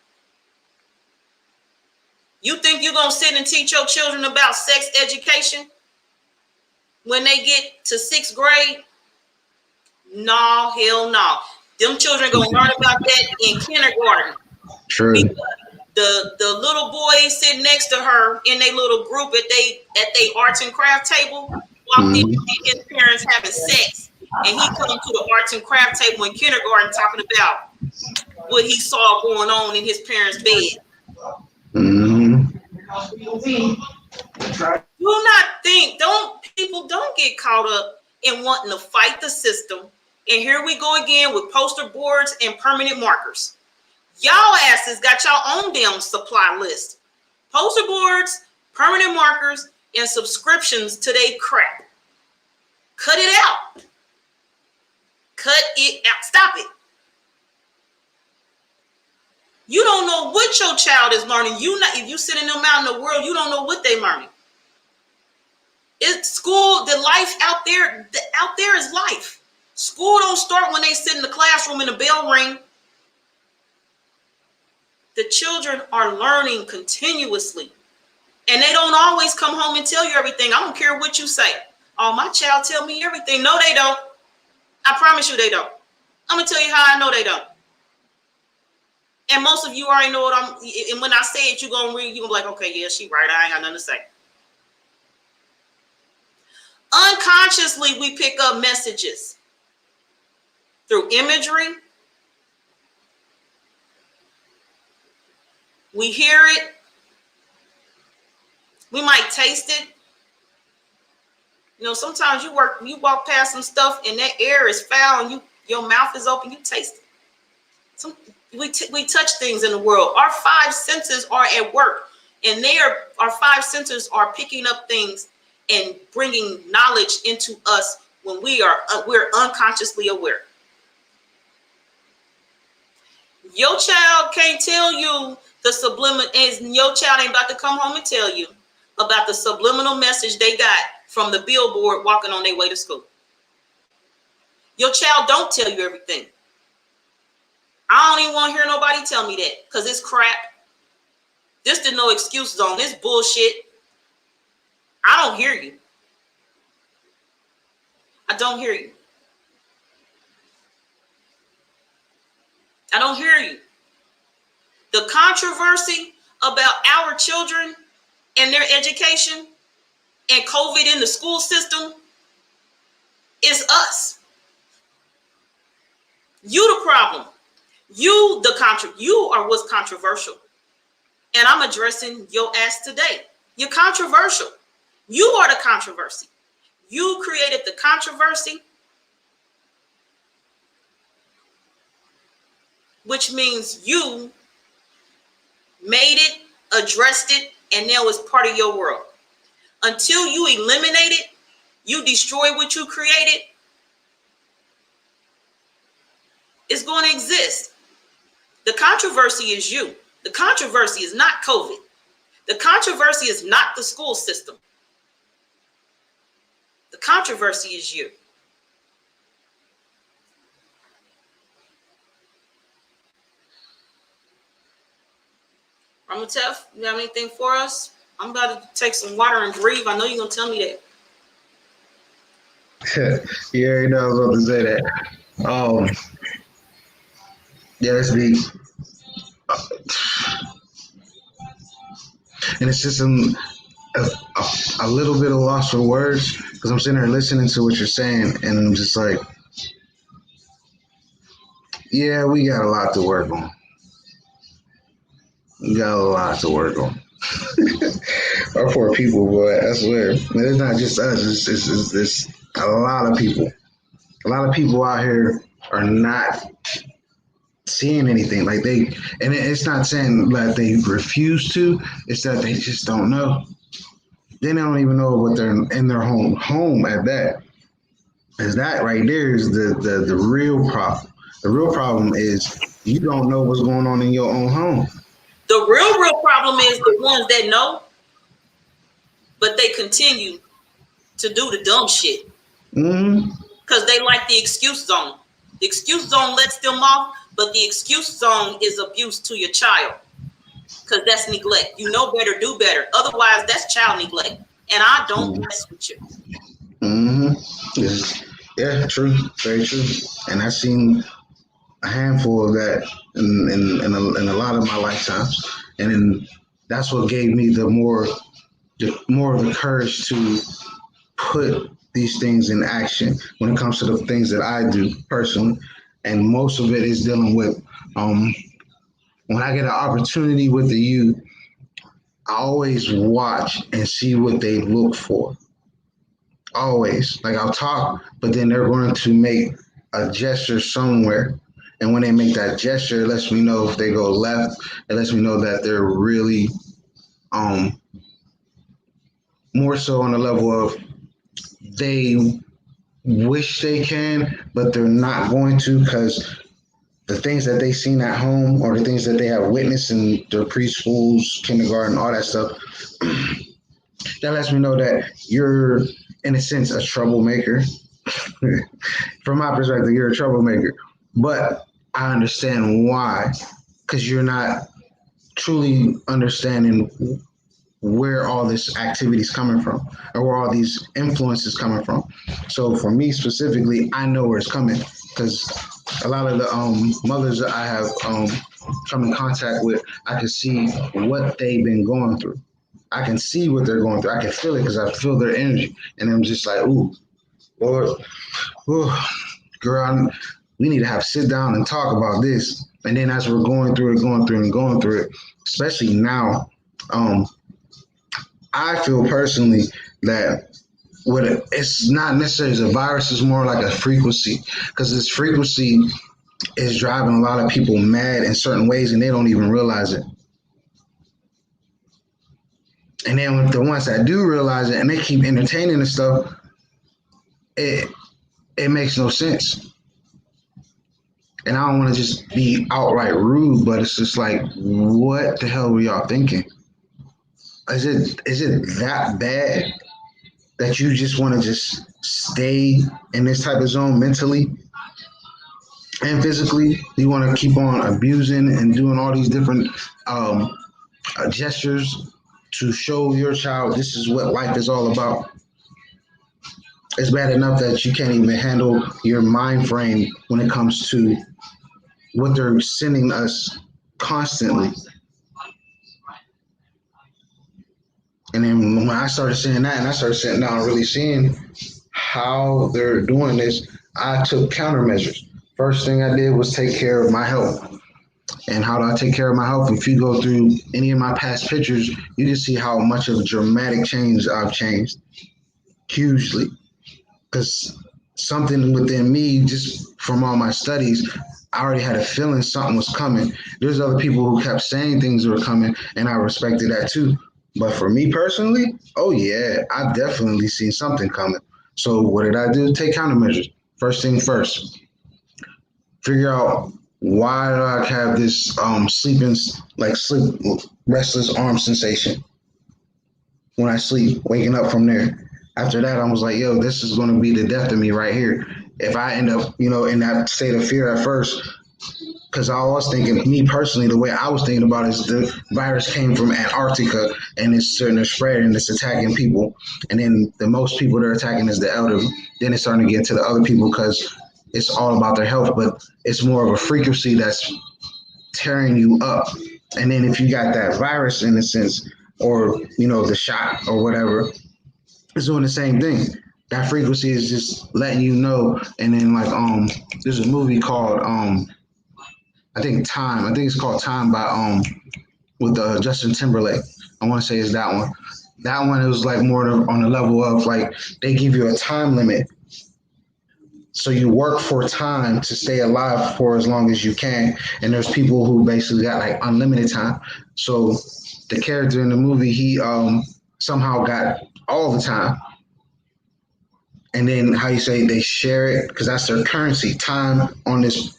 You think you're going to sit and teach your children about sex education when they get to 6th grade? No, hell no. Them children going to learn about that in kindergarten. True. The little boy sitting next to her in their little group at they arts and craft table walked in and his parents having sex. And he come to the arts and craft table in kindergarten talking about what he saw going on in his parents' bed. Do not think, don't get caught up in wanting to fight the system. And here we go again with poster boards and permanent markers. Y'all asses got y'all own damn supply list. Poster boards, permanent markers, and subscriptions to their crap. Cut it out. Cut it out. Stop it. You don't know what your child is learning. If you sending them out in the world, you don't know what they're learning. It's school, the life out there is life. School don't start when they sit in the classroom and the bell ring. The children are learning continuously. And they don't always come home and tell you everything. I don't care what you say. Oh, my child tell me everything. No, they don't. I promise you they don't. I'm going to tell you how I know they don't. And most of you already know what and when I say it, you're going to read, you're going to be like, okay, yeah, she right. I ain't got nothing to say. Unconsciously, we pick up messages through imagery. We hear it. We might taste it. You know, sometimes you walk past some stuff and that air is foul and Your mouth is open, you taste it. We touch things in the world. Our five senses are at work, and our five senses are picking up things and bringing knowledge into us when we're unconsciously aware. Your child can't tell you the subliminal, and your child ain't about to come home and tell you about the subliminal message they got from the billboard walking on their way to school. Your child don't tell you everything. I don't even want to hear nobody tell me that, because it's crap. This the no excuses on this bullshit. I don't hear you. I don't hear you. I don't hear you. The controversy about our children and their education and COVID in the school system is us. You the problem. You are what's controversial. And I'm addressing your ass today. You're controversial. You are the controversy. You created the controversy, which means you made it, addressed it, and now it's part of your world. Until you eliminate it, you destroy what you created, it's going to exist. The controversy is you. The controversy is not COVID. The controversy is not the school system. The controversy is you. Ramatef, you have anything for us? I'm about to take some water and breathe. I know you're going to tell me that. You already know I was about to say that. Yeah, that's deep. And it's just a little bit of loss for words, because I'm sitting there listening to what you're saying, and I'm just like, yeah, we got a lot to work on. We got a lot to work on. Our poor people, boy, I swear. It's not just us, it's a lot of people. A lot of people out here are not seeing anything. And it's not saying that they refuse to, it's that they just don't know. They don't even know what they're in their home at that. Because that right there is the real problem. The real problem is you don't know what's going on in your own home. The real problem is the ones that know, but they continue to do the dumb shit. Because they like the excuse zone. The excuse zone lets them off, but the excuse zone is abuse to your child. Because that's neglect. You know better, do better. Otherwise, that's child neglect. And I don't mess with you. Yeah, true. Very true. And I've seen a handful of that in a lot of my lifetimes. And then that's what gave me the more of the courage to put these things in action when it comes to the things that I do personally. And most of it is dealing with when I get an opportunity with the youth, I always watch and see what they look for. Always. Like, I'll talk, but then they're going to make a gesture somewhere. And when they make that gesture, it lets me know if they go left. It lets me know that they're really more so on the level of they wish they can, but they're not going to, because the things that they've seen at home or the things that they have witnessed in their preschools, kindergarten, all that stuff, that lets me know that you're, in a sense, a troublemaker. From my perspective, you're a troublemaker. But I understand why, because you're not truly understanding where all this activity is coming from or where all these influences coming from. So for me specifically, I know where it's coming, because a lot of the mothers that I have come in contact with, I can see what they've been going through. I can see what they're going through. I can feel it because I feel their energy. And I'm just like, ooh, Lord, ooh, girl, we need to have sit down and talk about this. And then as we're going through it, especially now, I feel personally that it's not necessarily as a virus, it's more like a frequency, because this frequency is driving a lot of people mad in certain ways and they don't even realize it. And then with the ones that do realize it and they keep entertaining the stuff, it makes no sense. And I don't want to just be outright rude, but it's just like, what the hell were y'all thinking? Is it that bad that you just want to just stay in this type of zone mentally and physically? You want to keep on abusing and doing all these different gestures to show your child this is what life is all about. It's bad enough that you can't even handle your mind frame when it comes to what they're sending us constantly. And then when I started seeing that and I started sitting down and really seeing how they're doing this, I took countermeasures. First thing I did was take care of my health. And how do I take care of my health? If you go through any of my past pictures, you can see how much of a dramatic change I've changed. Hugely. Because something within me, just from all my studies, I already had a feeling something was coming. There's other people who kept saying things were coming, and I respected that too. But for me personally, oh yeah, I've definitely seen something coming. So what did I do? Take countermeasures. First thing first, figure out why do I have this sleep restless arm sensation when I sleep, waking up from there. After that, I was like, yo, this is going to be the death of me right here. If I end up, in that state of fear at first, because I was thinking, me personally, the way I was thinking about it is the virus came from Antarctica and it's starting to spread and it's attacking people. And then the most people they're attacking is the elderly. Then it's starting to get to the other people because it's all about their health, but it's more of a frequency that's tearing you up. And then if you got that virus in a sense, or, the shot or whatever, it's doing the same thing. That frequency is just letting you know. And then there's a movie called I think Time. I think it's called Time by with Justin Timberlake. I want to say it's that one. That one, it was like more on the level of like they give you a time limit. So you work for time to stay alive for as long as you can. And there's people who basically got like unlimited time. So the character in the movie, he somehow got all the time. And then how you say they share it, because that's their currency, time on this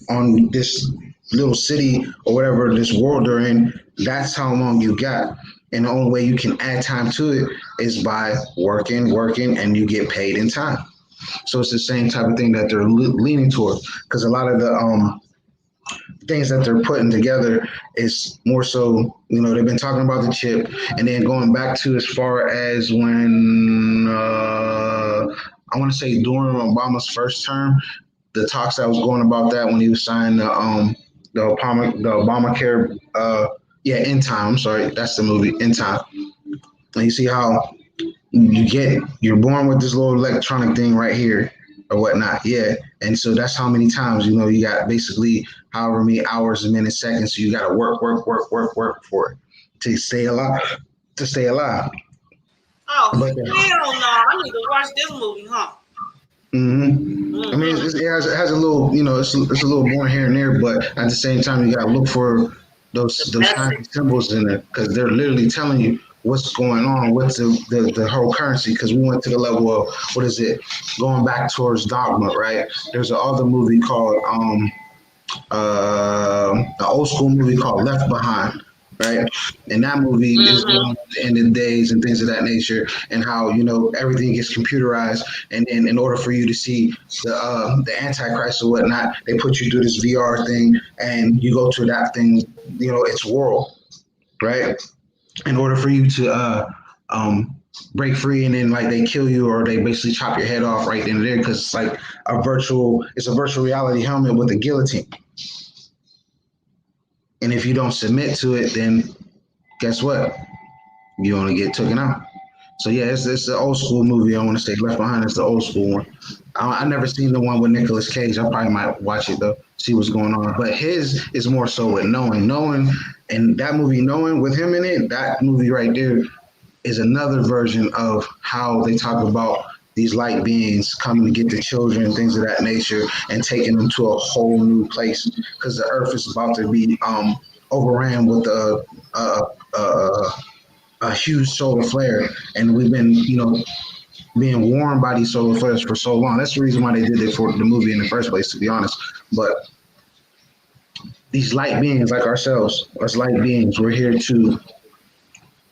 little city or whatever, this world they're in. That's how long you got. And the only way you can add time to it is by working, and you get paid in time. So it's the same type of thing that they're leaning toward, because a lot of the things that they're putting together is more so, they've been talking about the chip, and then going back to as far as when I want to say during Obama's first term, the talks that was going about that when he was signing the Obamacare, In Time. I'm sorry, that's the movie, In Time. And you see how you're born with this little electronic thing right here or whatnot. Yeah. And so that's how many times, you got basically however many hours, minutes, seconds. So you got to work for it to stay alive, Oh, But, hell no. I need to watch this movie, huh? I mean, it has a little, it's a little more here and there, but at the same time, you got to look for those kind of symbols in it, because they're literally telling you what's going on, what's the whole currency, because we went to the level of, what is it, going back towards dogma, right? There's a other movie called, an old school movie called Left Behind, right? And that movie is going to the end of days and things of that nature, and how everything gets computerized, and then in order for you to see the Antichrist or whatnot, they put you through this VR thing, and you go to that thing, its world, right? In order for you to break free, and then like they kill you or they basically chop your head off right then and there, because it's like a virtual reality helmet with a guillotine. And if you don't submit to it, then guess what? You only get taken out. So yeah, it's the old school movie. I want to say Left Behind is the old school one. I never seen the one with Nicolas Cage. I probably might watch it though, see what's going on. But his is more so with knowing, and that movie Knowing with him in it, that movie right there is another version of how they talk about these light beings coming to get the children, things of that nature, and taking them to a whole new place because the earth is about to be overran with a huge solar flare, and we've been, being warned by these solar flares for so long. That's the reason why they did it for the movie in the first place, to be honest. But these light beings, like ourselves, as light beings, we're here to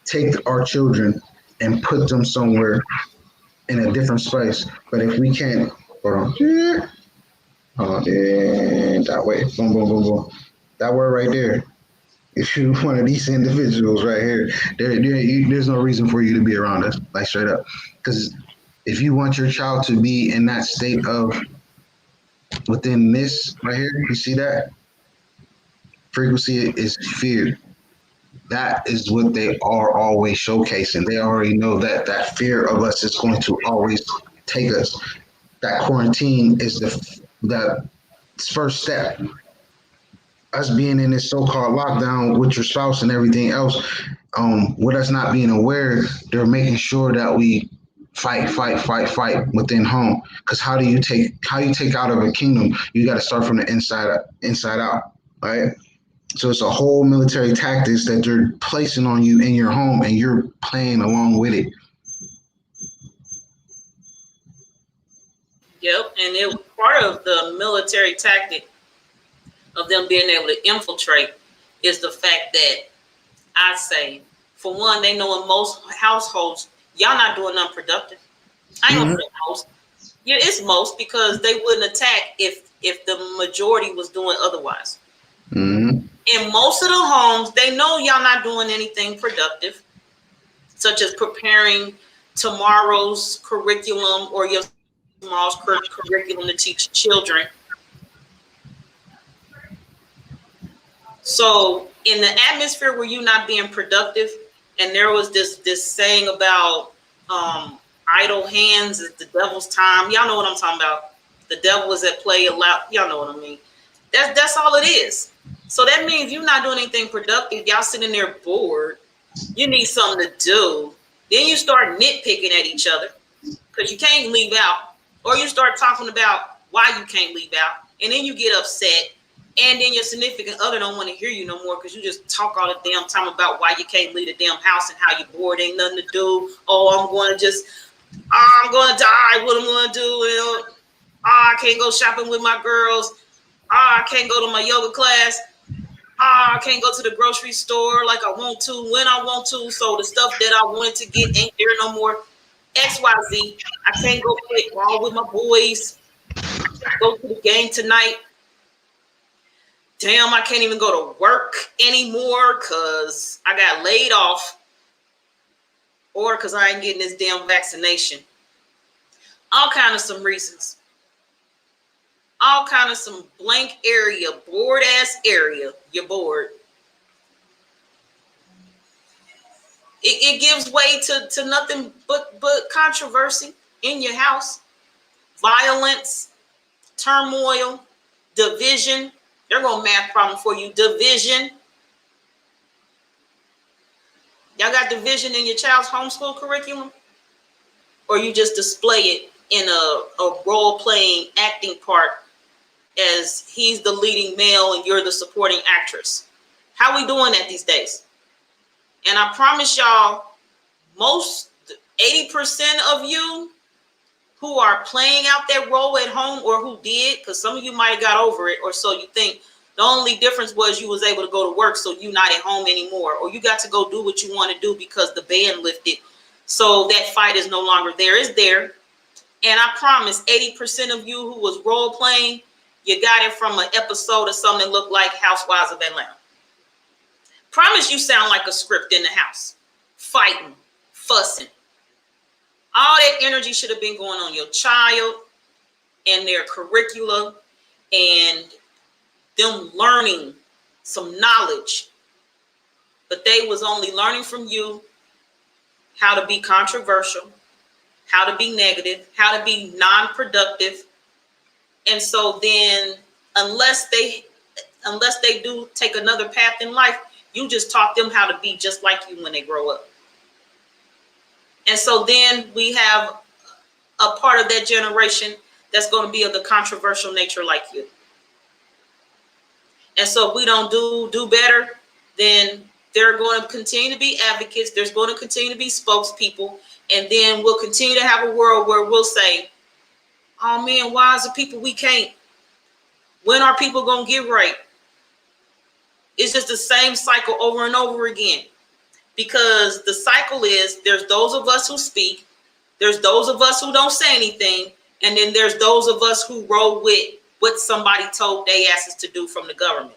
take our children and put them somewhere in a different space. But if we can't, hold on, that way, boom, boom, boom, boom, that word right there. If you're one of these individuals right here, there's no reason for you to be around us, like straight up. Because if you want your child to be in that state of within this right here, you see that frequency is fear. That is what they are always showcasing. They already know that that fear of us is going to always take us. That quarantine is the first step. Us being in this so-called lockdown with your spouse and everything else, with us not being aware, they're making sure that we fight within home. Because how you take out of a kingdom, you got to start from the inside out, right? So it's a whole military tactics that they're placing on you in your home, and you're playing along with it. Yep, and it was part of the military tactic of them being able to infiltrate is the fact that I say, for one, they know in most households, y'all not doing nothing productive. I ain't gonna say most. Yeah, it's most because they wouldn't attack if the majority was doing otherwise. Mm-hmm. In most of the homes, they know y'all not doing anything productive, such as preparing tomorrow's curriculum or your tomorrow's curriculum to teach children. So in the atmosphere where you're not being productive, and there was this saying about idle hands is the devil's time. Y'all know what I'm talking about. The devil is at play a lot. Y'all know what I mean. That's all it is. So that means you're not doing anything productive. Y'all sitting there bored. You need something to do. Then you start nitpicking at each other because you can't leave out. Or you start talking about why you can't leave out. And then you get upset. And then your significant other don't want to hear you no more because you just talk all the damn time about why you can't leave the damn house and how you're bored, ain't nothing to do. Oh, I'm going to die. What I'm going to do? I can't go shopping with my girls. I can't go to my yoga class. I can't go to the grocery store like I want to, when I want to. So the stuff that I wanted to get ain't there no more. XYZ. I can't go play ball with my boys. Go to the game tonight. Damn, I can't even go to work anymore because I got laid off or because I ain't getting this damn vaccination. All kind of some reasons. All kind of some blank area, bored ass area. You're bored. It gives way to nothing but controversy in your house, violence, turmoil, division. They're going to math problem for you. Division. Y'all got division in your child's homeschool curriculum? Or you just display it in a role-playing acting part as he's the leading male and you're the supporting actress? How we doing that these days? And I promise y'all, most 80% of you who are playing out that role at home or who did, because some of you might have got over it or so you think. The only difference was you was able to go to work, so you're not at home anymore, or you got to go do what you want to do because the ban lifted. So that fight is no longer there. It's there. And I promise 80% of you who was role playing, you got it from an episode of something that looked like Housewives of Atlanta. Promise you sound like a script in the house. Fighting, fussing. All that energy should have been going on your child and their curricula and them learning some knowledge. But they was only learning from you how to be controversial, how to be negative, how to be non-productive. And so then unless they do take another path in life, you just taught them how to be just like you when they grow up. And so then we have a part of that generation that's going to be of the controversial nature like you. And so if we don't do better, then there are going to continue to be advocates. There's going to continue to be spokespeople. And then we'll continue to have a world where we'll say, oh man, why is it people we can't? When are people going to get right? It's just the same cycle over and over again. Because the cycle is, there's those of us who speak, there's those of us who don't say anything, and then there's those of us who roll with what somebody told they asses to do from the government.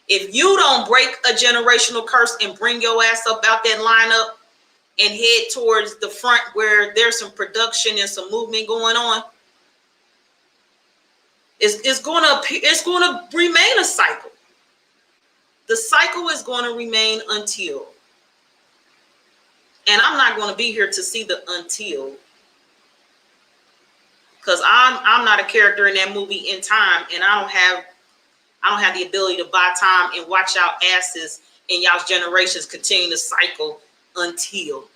If you don't break a generational curse and bring your ass up out that lineup and head towards the front where there's some production and some movement going on, it's going to remain a cycle. The cycle is going to remain until, and I'm not going to be here to see the until, because I'm not a character in that movie in time, and I don't have the ability to buy time and watch y'all asses and y'all's generations continue to cycle until.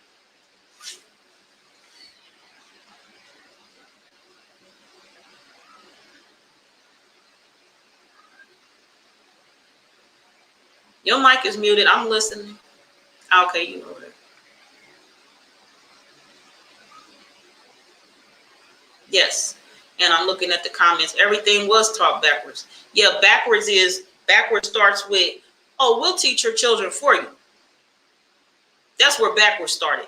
Your mic is muted. I'm listening. Okay, you know that. Yes. And I'm looking at the comments. Everything was taught backwards. Yeah, backwards starts with, oh, we'll teach your children for you. That's where backwards started.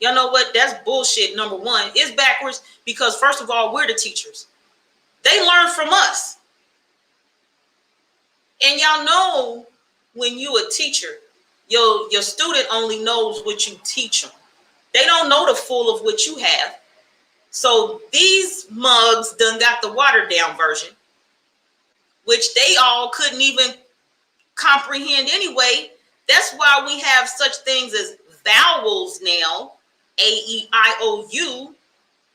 Y'all know what? That's bullshit. Number one, it's backwards because first of all, we're the teachers. They learn from us. And y'all know when you a teacher, your student only knows what you teach them. They don't know the full of what you have. So these mugs done got the watered down version, which they all couldn't even comprehend anyway. That's why we have such things as vowels now, A-E-I-O-U,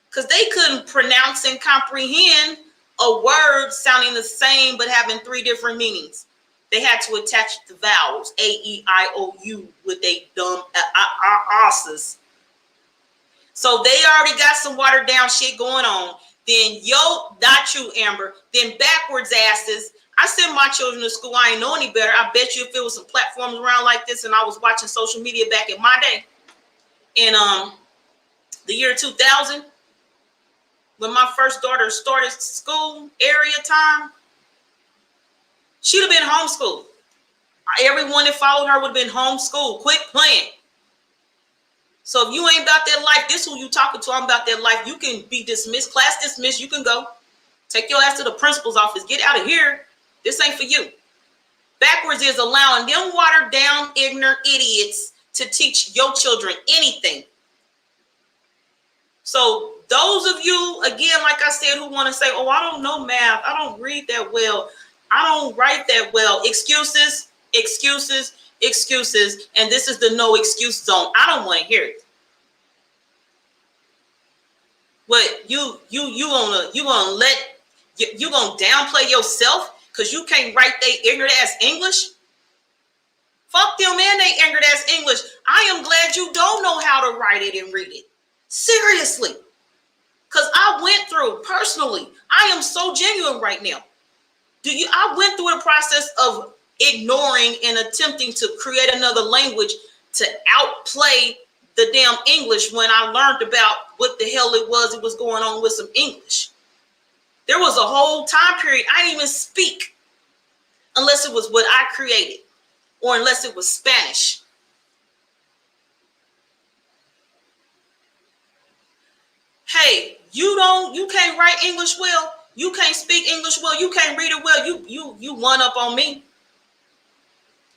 because they couldn't pronounce and comprehend a word sounding the same but having three different meanings. They had to attach the vowels, A-E-I-O-U, with they dumb asses. So they already got some watered down shit going on. Then not you, Amber, then backwards asses. I send my children to school. I ain't know any better. I bet you if there was some platforms around like this and I was watching social media back in my day, in the year 2000, when my first daughter started school area time, she'd have been homeschooled. Everyone that followed her would have been homeschooled. Quit playing. So if you ain't about that life, this who you talking to, I'm about that life. You can be dismissed, class dismissed. You can go. Take your ass to the principal's office. Get out of here. This ain't for you. Backwards is allowing them watered down, ignorant idiots to teach your children anything. So those of you, again, like I said, who want to say, oh, I don't know math. I don't read that well. I don't write that well. Excuses, excuses, excuses. And this is the no excuse zone. I don't want to hear it. But you gonna downplay yourself because you can't write they ignorant ass English? Fuck them and they ignorant ass English. I am glad you don't know how to write it and read it. Seriously. Because I went through personally. I am so genuine right now. I went through the process of ignoring and attempting to create another language to outplay the damn English when I learned about what the hell it was going on with some English. There was a whole time period I didn't even speak unless it was what I created or unless it was Spanish. Hey, you can't write English well. You can't speak English well. You can't read it well. You one up on me.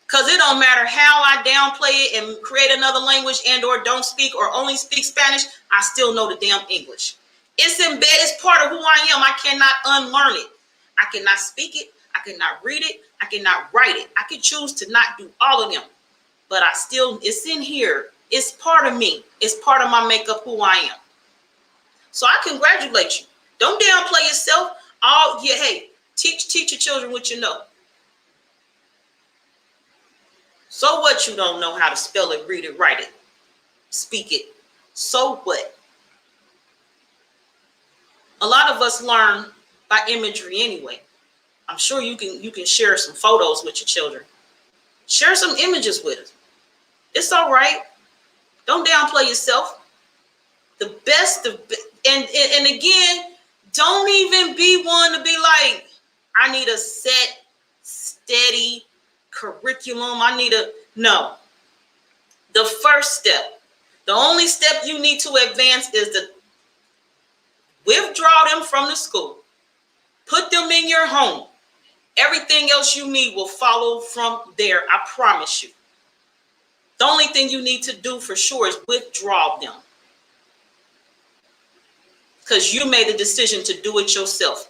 Because it don't matter how I downplay it and create another language and or don't speak or only speak Spanish, I still know the damn English. It's embedded, it's part of who I am. I cannot unlearn it. I cannot speak it. I cannot read it. I cannot write it. I can choose to not do all of them. But it's in here. It's part of me. It's part of my makeup, who I am. So I congratulate you. Don't downplay yourself. Hey, teach your children what you know. So what you don't know how to spell it, read it, write it, speak it. So what? A lot of us learn by imagery anyway. I'm sure you can share some photos with your children. Share some images with us. It's all right. Don't downplay yourself. The best of, and again, don't even be one to be like, I need a set, steady curriculum. No. The first step, the only step you need to advance is to withdraw them from the school. Put them in your home. Everything else you need will follow from there. I promise you. The only thing you need to do for sure is withdraw them. Because you made the decision to do it yourself.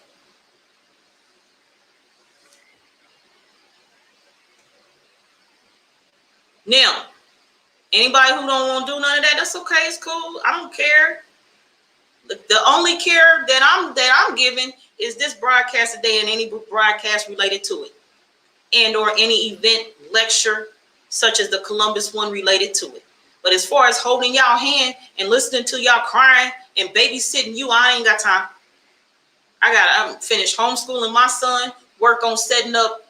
Now, anybody who don't want to do none of that, that's okay. It's cool. I don't care. The only care that I'm giving is this broadcast today and any broadcast related to it, and or any event, lecture, such as the Columbus one related to it. But as far as holding y'all hand and listening to y'all crying and babysitting you, I ain't got time. I'm finished homeschooling my son, work on setting up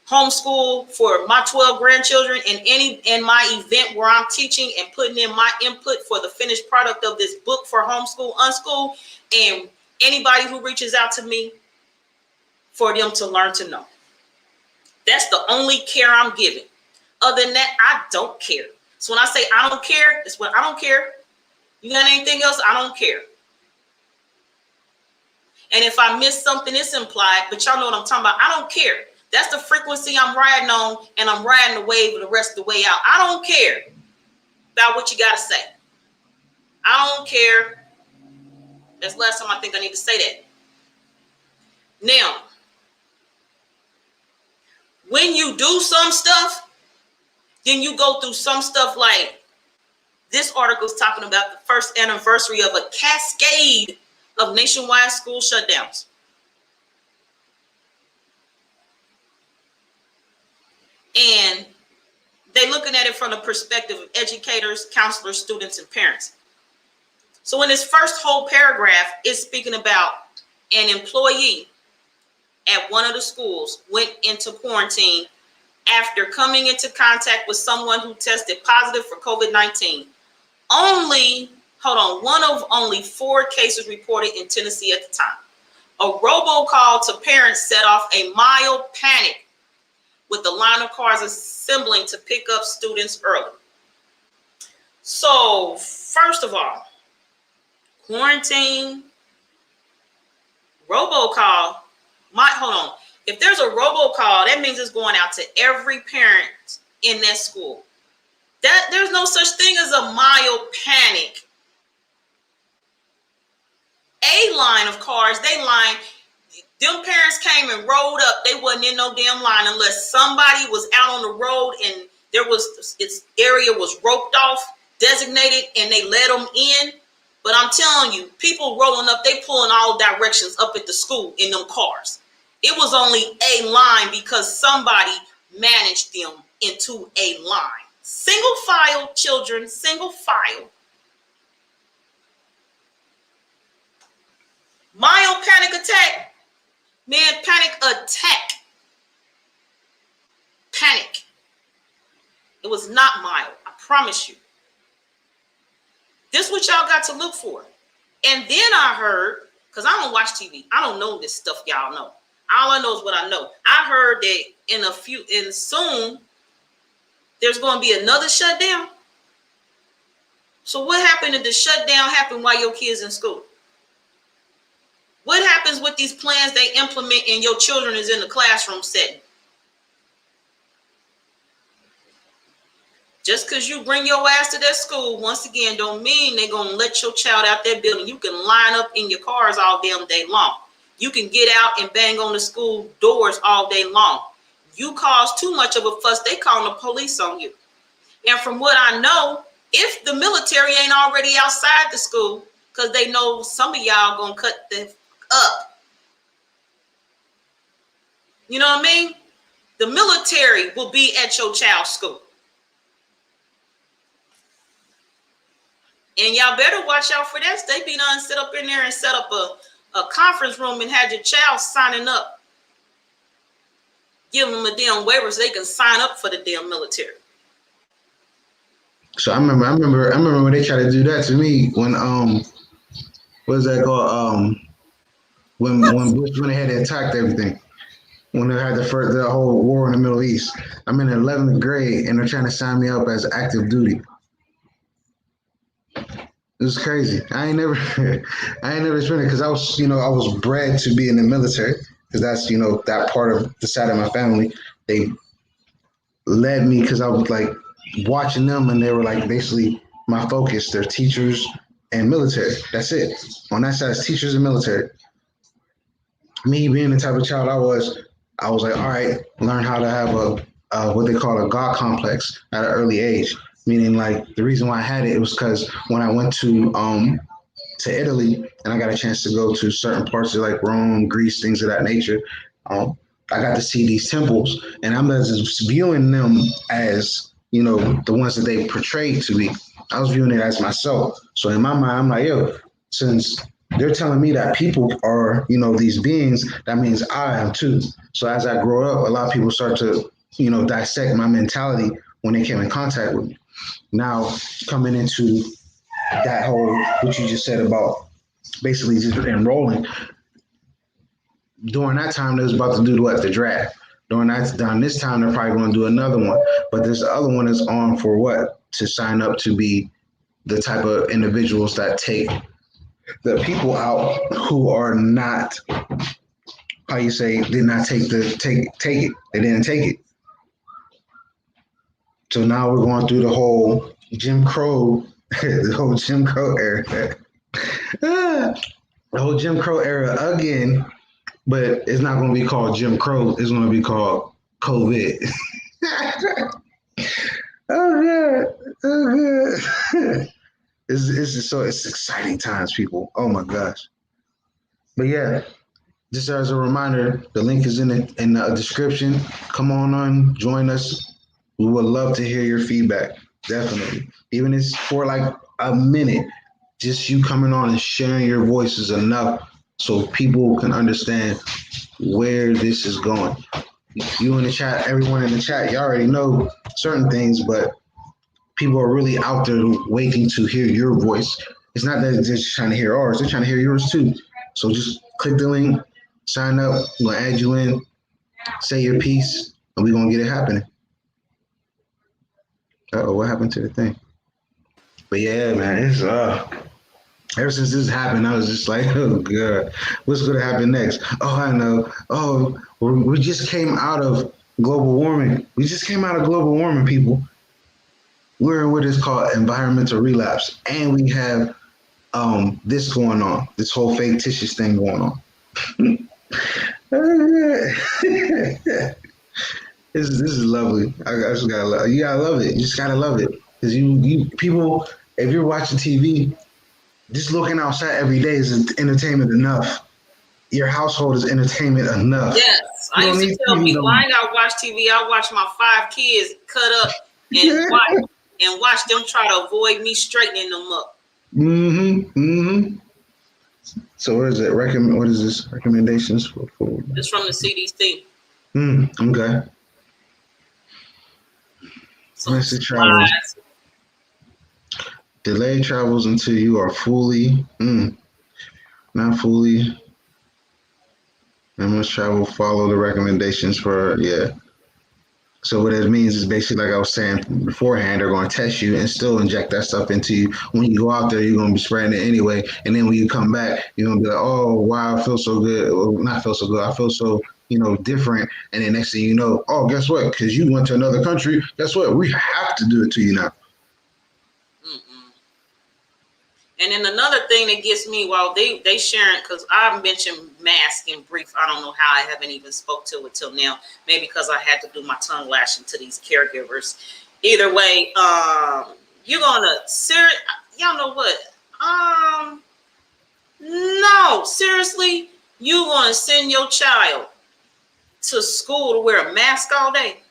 homeschool for my 12 grandchildren and my event where I'm teaching and putting in my input for the finished product of this book for homeschool, unschool, and anybody who reaches out to me for them to learn to know. That's the only care I'm giving. Other than that, I don't care. So when I say I don't care, it's what I don't care. You got anything else? I don't care. And if I miss something, it's implied, but y'all know what I'm talking about. I don't care. That's the frequency I'm riding on, and I'm riding the wave the rest of the way out. I don't care about what you got to say. I don't care. That's the last time I think I need to say that. Now, when you do some stuff, then you go through some stuff like this article is talking about the first anniversary of a cascade of nationwide school shutdowns. And they're looking at it from the perspective of educators, counselors, students, and parents. So in this first whole paragraph, it's speaking about an employee at one of the schools went into quarantine after coming into contact with someone who tested positive for COVID-19. One of only 4 cases reported in Tennessee at the time. A robocall to parents set off a mild panic with the line of cars assembling to pick up students early. So, first of all, quarantine, robocall, if there's a robocall, that means it's going out to every parent in that school. There's no such thing as a mild panic. A line of cars, them parents came and rolled up. They wasn't in no damn line unless somebody was out on the road and its area was roped off, designated, and they let them in. But I'm telling you, people rolling up, they pulling all directions up at the school in them cars. It was only a line because somebody managed them into a line. Single file, children, single file. Mild panic attack. Man, panic attack. Panic. It was not mild, I promise you. This is what y'all got to look for. And then I heard, because I don't watch TV, I don't know this stuff y'all know. All I know is what I know. I heard that soon, there's going to be another shutdown. So what happened if the shutdown happened while your kids in school? What happens with these plans they implement and your children is in the classroom setting? Just because you bring your ass to that school, once again, don't mean they're going to let your child out that building. You can line up in your cars all damn day long. You can get out and bang on the school doors all day long. You cause too much of a fuss, they call the police on you. And from what I know, if the military ain't already outside the school, because they know some of y'all going to cut the up. You know what I mean? The military will be at your child's school. And y'all better watch out for that. They be done sit up in there and set up a conference room and had your child signing up, give them a damn waiver so they can sign up for the damn military. So I remember when they tried to do that to me when what is that called when Bush went ahead and attacked everything. When they had the whole war in the Middle East. I'm in 11th grade and they're trying to sign me up as active duty. It was crazy. I ain't never experienced it because I was bred to be in the military because that's that part of the side of my family. They led me because I was like watching them and they were like basically my focus. They're teachers and military. That's it. On that side, it's teachers and military. Me being the type of child I was like, all right, learn how to have a what they call a God complex at an early age. Meaning, like the reason why I had it was because when I went to Italy and I got a chance to go to certain parts of like Rome, Greece, things of that nature. I got to see these temples, and I'm just viewing them as the ones that they portrayed to be. I was viewing it as myself. So in my mind, I'm like, yo, since they're telling me that people are, these beings, that means I am too. So as I grow up, a lot of people start to, dissect my mentality when they came in contact with me. Now, coming into that whole, what you just said about basically just enrolling, during that time, they was about to do the draft. During this time, they're probably going to do another one. But this other one is on for what? To sign up to be the type of individuals that take the people out who are not, how you say, did not take it. They didn't take it. So now we're going through the whole Jim Crow, the whole Jim Crow era. The whole Jim Crow era again, but it's not going to be called Jim Crow. It's going to be called COVID. Oh, God. It's exciting times, people. Oh, my gosh. But yeah, just as a reminder, the link is in the description. Come on, join us. We would love to hear your feedback. Definitely. Even if it's for like a minute, just you coming on and sharing your voice is enough so people can understand where this is going. You in the chat, everyone in the chat, you already know certain things, but people are really out there waiting to hear your voice. It's not that they're just trying to hear ours, they're trying to hear yours too. So just click the link, sign up, we'll add you in, say your piece, and we're going to get it happening. Uh-oh, what happened to the thing? But yeah, man, it's ever since this happened, I was just like, oh God, what's going to happen next? Oh, I know. Oh, we just came out of global warming. We just came out of global warming, people. We're in what is called environmental relapse. And we have this going on, this whole fictitious thing going on. This is lovely. I just gotta love. You gotta love it. You just gotta love it because you people. If you're watching TV, just looking outside every day is entertainment enough. Your household is entertainment enough. Yes, I used to tell TV people I ain't gotta watch TV. I watch my 5 kids cut up and watch them try to avoid me straightening them up. So what is it? What is this? Recommendations for food? It's from the CDC. Okay. Some travels. Delay travels until you are fully, not fully. And must travel. Follow the recommendations for So what it means is basically like I was saying beforehand, they're going to test you and still inject that stuff into you. When you go out there, you're going to be spreading it anyway. And then when you come back, you're going to be like, oh, wow, I feel so good. Well, not feel so good. I feel so, different. And then next thing you know, oh, guess what? Because you went to another country. Guess what? We have to do it to you now. And then another thing that gets me while they sharing, because I mentioned mask in brief. I don't know how I haven't even spoke to it till now. Maybe because I had to do my tongue lashing to these caregivers. Either way, you're gonna y'all know what? No, seriously, you gonna send your child to school to wear a mask all day?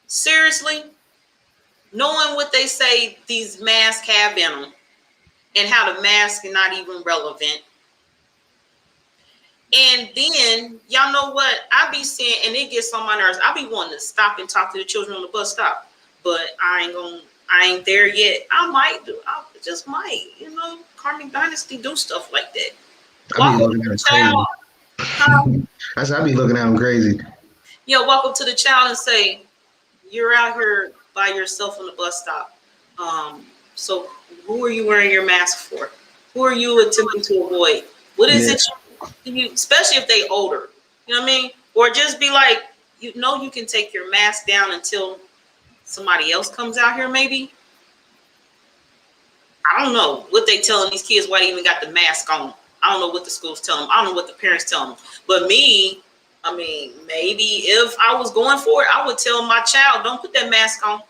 Seriously, knowing what they say these masks have in them. And how the mask is not even relevant. And then y'all know what I be saying, and it gets on my nerves. I be wanting to stop and talk to the children on the bus stop, but I ain't there yet. I just might, Carmen Dynasty do stuff like that. I be Walk up looking to at the him crazy. child, I said I be looking at him crazy. walk up to the child and say, "You're out here by yourself on the bus stop. So who are you wearing your mask for? Who are you attempting to avoid? What is it you, especially if they older, you know what I mean? Or just be like, you can take your mask down until somebody else comes out here, maybe. I don't know what they telling these kids why they even got the mask on. I don't know what the schools tell them. I don't know what the parents tell them. But me, I mean, maybe if I was going for it, I would tell my child, don't put that mask on.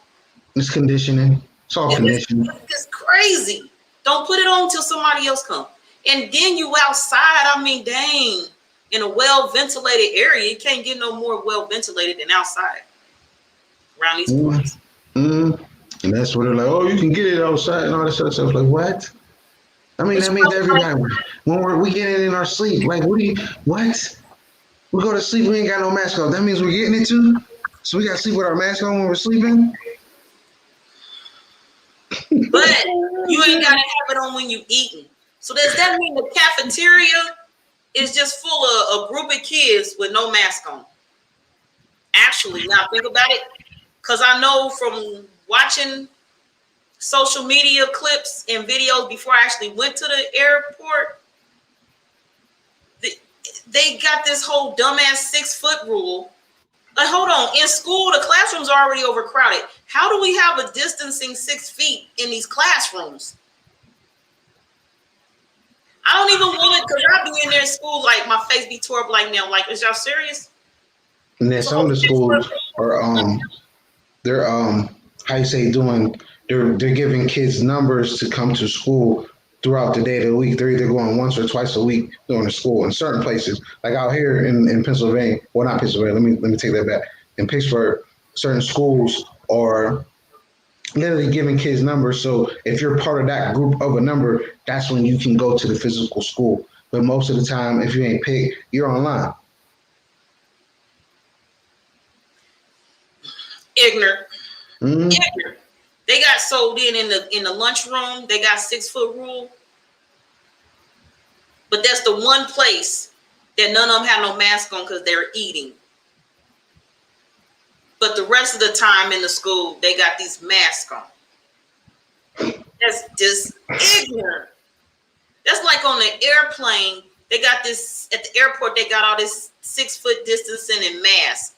It's conditioning. It's all conditioning. It's crazy. Don't put it on till somebody else comes. And then you outside, I mean, dang, in a well-ventilated area, you can't get no more well-ventilated than outside around these parts. And that's where they're like, oh, you can get it outside and all this other stuff. Like, what? I mean, that means everybody, when we get it in our sleep, like, what? We go to sleep, we ain't got no mask on. That means we're getting it too? So we got to sleep with our mask on when we're sleeping? But you ain't got to have it on when you eating. So does that mean the cafeteria is just full of a group of kids with no mask on? Actually, now think about it. Because I know from watching social media clips and videos before I actually went to the airport, they got this whole dumbass 6-foot rule. Like, hold on, in school, the classrooms are already overcrowded. How do we have a distancing 6 feet in these classrooms? I don't even want it because I'll be in there in school, like my face be tore up like now. Like, is y'all serious? And then some of the schools are they're how you say they're giving kids numbers to come to school throughout the day of the week. They're either going once or twice a week going to school in certain places. Like out here in Pennsylvania, well, not Pennsylvania. Let me take that back. In Pittsburgh, certain schools are literally giving kids numbers. So if you're part of that group of a number, that's when you can go to the physical school. But most of the time, if you ain't picked, you're online. Ignorant. Ignorant. They got sold in the lunchroom. They got 6-foot rule. But that's the one place that none of them have no mask on because they're eating. But the rest of the time in the school, they got these masks on. That's just ignorant. That's like on the airplane. They got this at the airport. They got all this 6-foot distancing and masks.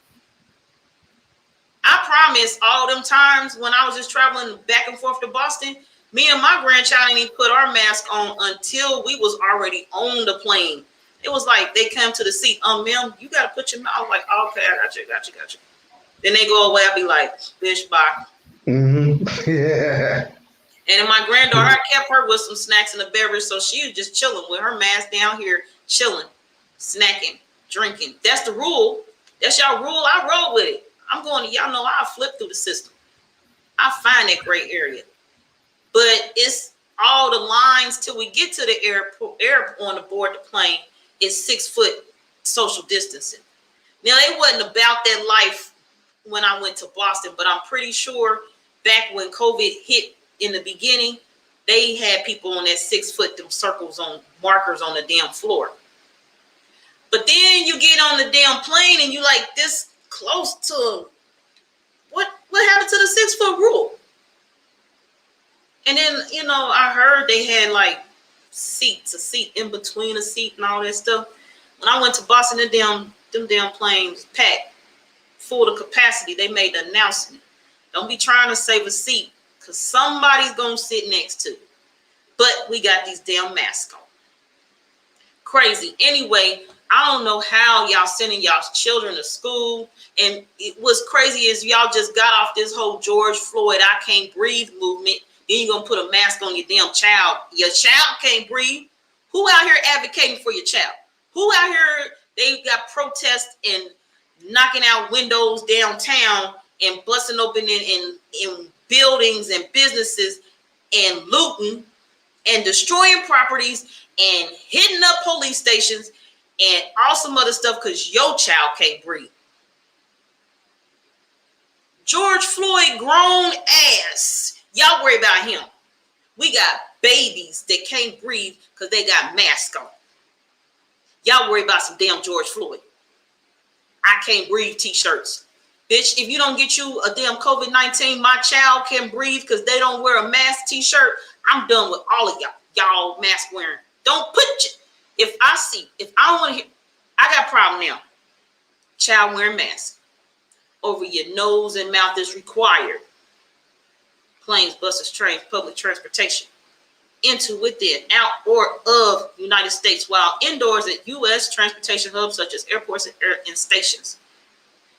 I promise all them times when I was just traveling back and forth to Boston, me and my grandchild didn't even put our mask on until we was already on the plane. It was like they come to the seat. Ma'am, you got to put your mouth. Like, okay, I got you. Then they go away. I'll be like, bitch, bye. Yeah. And then my granddaughter, I kept her with some snacks and a beverage. So she was just chilling with her mask down here, chilling, snacking, drinking. That's the rule. That's y'all rule. I roll with it. I'm going to, y'all know I'll flip through the system. I find that gray area. But it's all the lines till we get to the airport on the board the plane is 6-foot social distancing. Now, it wasn't about that life when I went to Boston, but I'm pretty sure back when COVID hit in the beginning, they had people on that 6-foot, them circles on markers on the damn floor. But then you get on the damn plane and you like this close to what happened to the 6-foot rule? And then, I heard they had like a seat in between a seat and all that stuff. When I went to Boston, them damn planes packed full to capacity. They made the announcement. Don't be trying to save a seat because somebody's going to sit next to you. But we got these damn masks on. Crazy. Anyway, I don't know how y'all sending y'all children to school. And what's crazy is y'all just got off this whole George Floyd, I can't breathe movement. Then you're going to put a mask on your damn child. Your child can't breathe. Who out here advocating for your child? Who out here, they got protests and knocking out windows downtown and busting open in buildings and businesses and looting and destroying properties and hitting up police stations and all some other stuff because your child can't breathe. George Floyd grown ass. Y'all worry about him. We got babies that can't breathe because they got masks on. Y'all worry about some damn George Floyd. I can't breathe t-shirts. Bitch, if you don't get you a damn COVID-19, my child can breathe because they don't wear a mask t-shirt. I'm done with all of y'all mask wearing. Don't put you. If I don't want to hear, I got a problem now. Child wearing mask over your nose and mouth is required. Planes, buses, trains, public transportation. Into, within, out, or of United States, while indoors at U.S. transportation hubs such as airports and stations.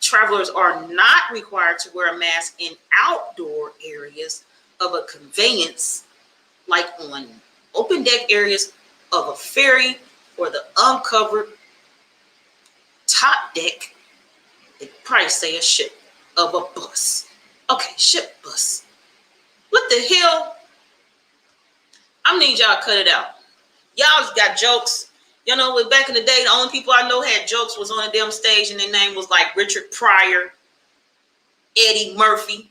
Travelers are not required to wear a mask in outdoor areas of a conveyance, like on open deck areas of a ferry or the uncovered top deck. They probably say a ship of a bus. Okay, ship bus. What the hell? I need y'all to cut it out. Y'all got jokes. You know, back in the day, the only people I know had jokes was on a damn stage, and their name was like Richard Pryor, Eddie Murphy.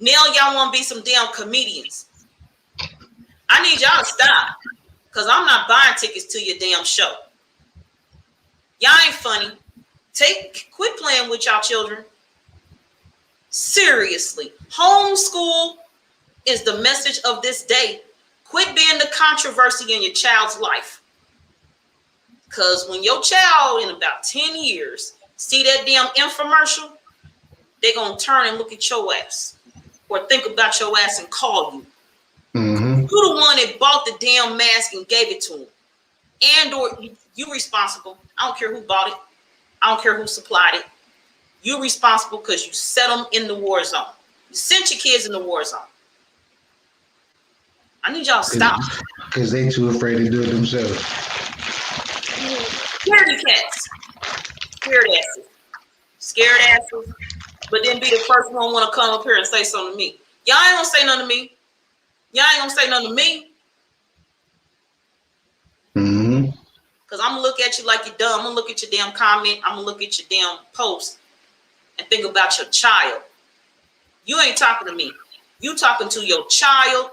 Now y'all want to be some damn comedians. I need y'all to stop, because I'm not buying tickets to your damn show. Y'all ain't funny. Quit playing with y'all children. Seriously. Homeschool is the message of this day. Quit being the controversy in your child's life. Because when your child in about 10 years see that damn infomercial, they're going to turn and look at your ass or think about your ass and call you. Mm-hmm. You the one that bought the damn mask and gave it to them. And or you responsible. I don't care who bought it. I don't care who supplied it. You're responsible because you set them in the war zone. You sent your kids in the war zone. I need y'all to stop. Because they too afraid to do it themselves. Scaredy cats. Scared asses. Scared asses. But then be the first one want to come up here and say something to me. Y'all ain't gonna say nothing to me. Y'all ain't gonna say nothing to me. Mm-hmm. Because I'm gonna look at you like you're dumb. I'm gonna look at your damn comment. I'm gonna look at your damn post and think about your child. You ain't talking to me. You talking to your child.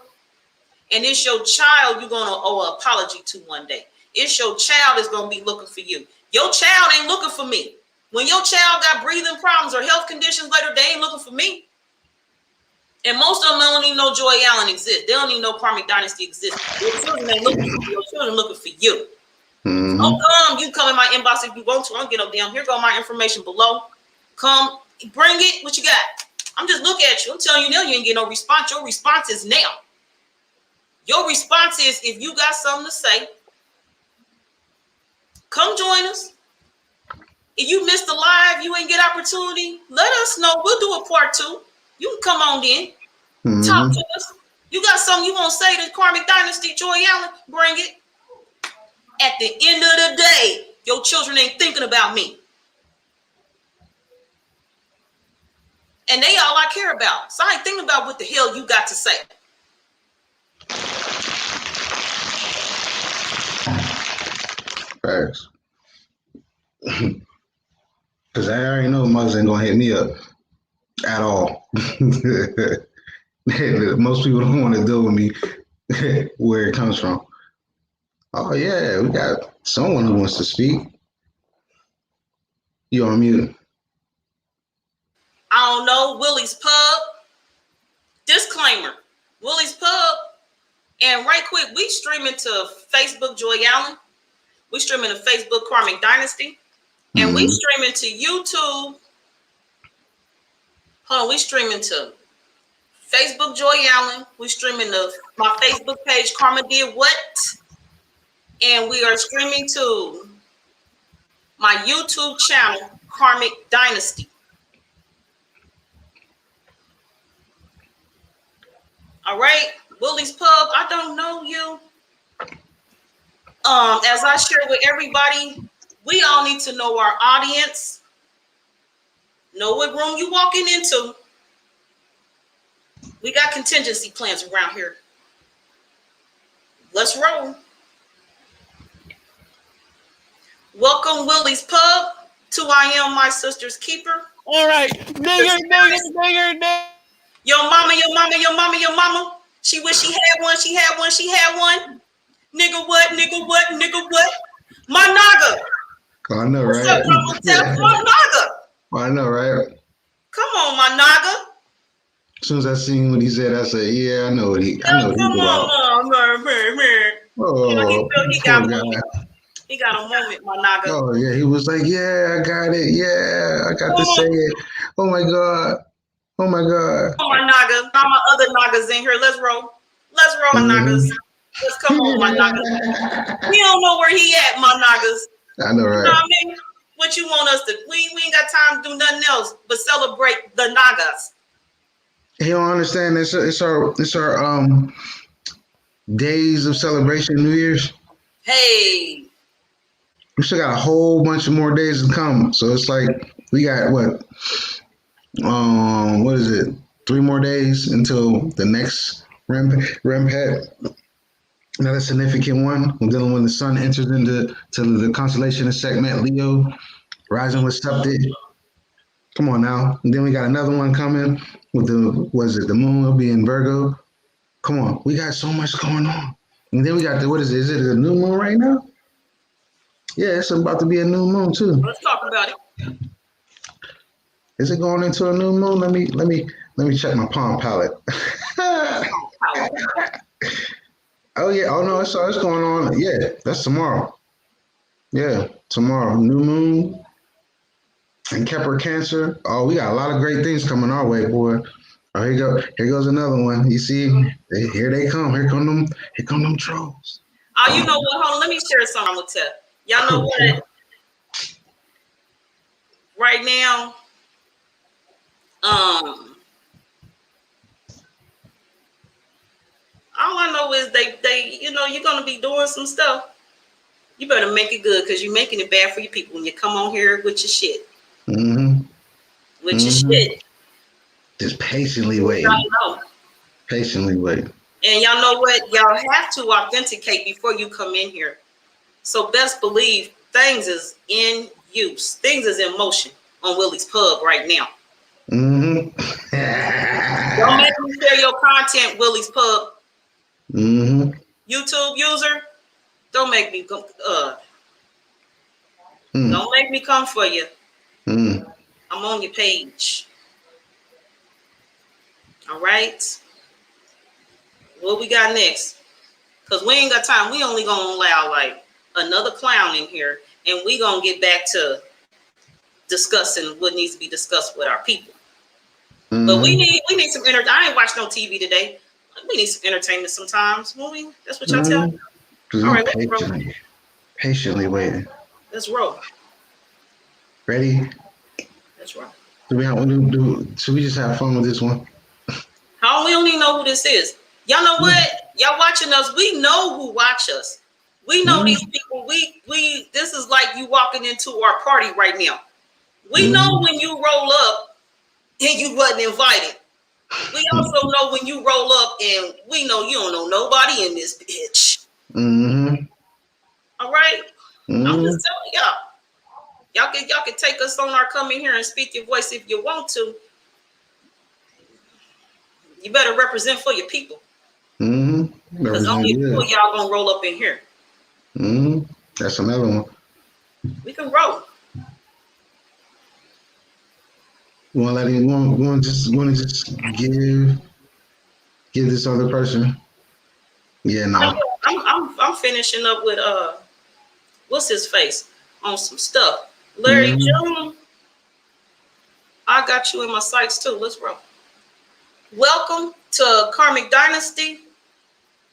And it's your child you're going to owe an apology to one day. It's your child that's going to be looking for you. Your child ain't looking for me. When your child got breathing problems or health conditions later, they ain't looking for me. And most of them don't even know Joy Allen exists. They don't even know Karmic Dynasty exists. Your children ain't looking for you. Your children looking for you. Mm-hmm. So come, you come in my inbox if you want to. I don't get no damn. Here go my information below. Come, bring it. What you got? I'm just looking at you. I'm telling you now, you ain't get no response. Your response is now. Your response is, if you got something to say, come join us. If you missed the live, you ain't get opportunity, let us know. We'll do a part 2. You can come on in. Mm-hmm. Talk to us. You got something you want to say to Karmic Dynasty, Joy Allen, bring it. At the end of the day, your children ain't thinking about me. And they all I care about. So I ain't thinking about what the hell you got to say. Facts. Because I already know mothers ain't gonna hit me up at all. Most people don't want to deal with me where it comes from. Oh yeah, we got someone who wants to speak. You on mute. I don't know. Willie's Pub. Disclaimer. Willie's Pub. And right quick, we streaming to Facebook Joy Allen. We streaming to Facebook Karmic Dynasty. And we streaming to YouTube. Hold on, we streaming to Facebook Joy Allen. We streaming to my Facebook page, Karma Did What? And we are streaming to my YouTube channel, Karmic Dynasty. All right, Willie's Pub, I don't know you. As I share with everybody, we all need to know our audience. Know what room you walking into. We got contingency plans around here. Let's roll. Welcome, Willie's Pub, to I Am My Sister's Keeper. All right. Nigger. Your mama. She wish she had one. Nigga what? My naga. I know, What's right? up, my naga? I know, right? Come on, my naga. As soon as I seen what he said, I said, "Yeah, I know what he Come about." on, man. Oh, He poor got a guy. moment. He got a moment, my naga. Oh yeah, he was like, "Yeah, I got it. Yeah, I got to say it. Oh my god. Oh my god." Come on, my naga. All my other nagas in here. Let's roll, my nagas. Let's come on, my nagas. We don't know where he at, my nagas. I know, You know right? what I mean? What you want us to? We ain't got time to do nothing else but celebrate the nagas. He don't understand. It's our days of celebration, New Year's. Hey, We still got a whole bunch of more days to come. So it's like we got what is it? 3 more days until the next Rempet. Another significant one. And then when the sun enters into the constellation of segment Leo, rising with Septic. Come on now. And then we got another one coming with the moon will be in Virgo. Come on. We got so much going on. And then we got what is it? Is it a new moon right now? Yeah, it's about to be a new moon too. let's talk about it. Is it going into a new moon? Let me check my Palm palette. Oh yeah. Oh no, it's going on. Yeah, that's tomorrow. Yeah, tomorrow. New moon and Kepler Cancer. Oh, we got a lot of great things coming our way, boy. Oh, here you go. Here goes another one. You see, here they come. Here come them trolls. Oh, you know what? Hold on. Let me share something with you. Y'all know what? Right now, all I know is they you're gonna be doing some stuff. You better make it good because you're making it bad for your people when you come on here with your shit. Mm-hmm. With your shit. Just patiently waiting. Patiently waiting. And y'all know what? Y'all have to authenticate before you come in here. So best believe things is in use. Things is in motion on Willie's Pub right now. Mm-hmm. Don't make me share your content, Willie's Pub. Mm-hmm. YouTube user, don't make me go. Don't make me come for you. I'm on your page. All right. What we got next? Because we ain't got time. We only gonna allow like another clown in here, and we gonna get back to discussing what needs to be discussed with our people. But we need some entertainment. I ain't watched no TV today. We need some entertainment sometimes, won't we? That's what y'all tell me. All right, patiently waiting. Let's roll. Ready? Let's roll. Should we just have fun with this one? How we don't even know who this is. Y'all know what? Y'all watching us. We know who watch us. We know these people. We this is like you walking into our party right now. We know when you roll up and you wasn't invited. We also know when you roll up and we know you don't know nobody in this bitch. All right? I'm just telling y'all. Y'all can take us on our come in here and speak your voice if you want to. You better represent for your people. Because only few of y'all gonna roll up in here. That's another one. We can roll. You want to just give this other person? Yeah, no. I'm finishing up with what's his face on some stuff. Larry June. I got you in my sights too. Let's roll. Welcome to Karmic Dynasty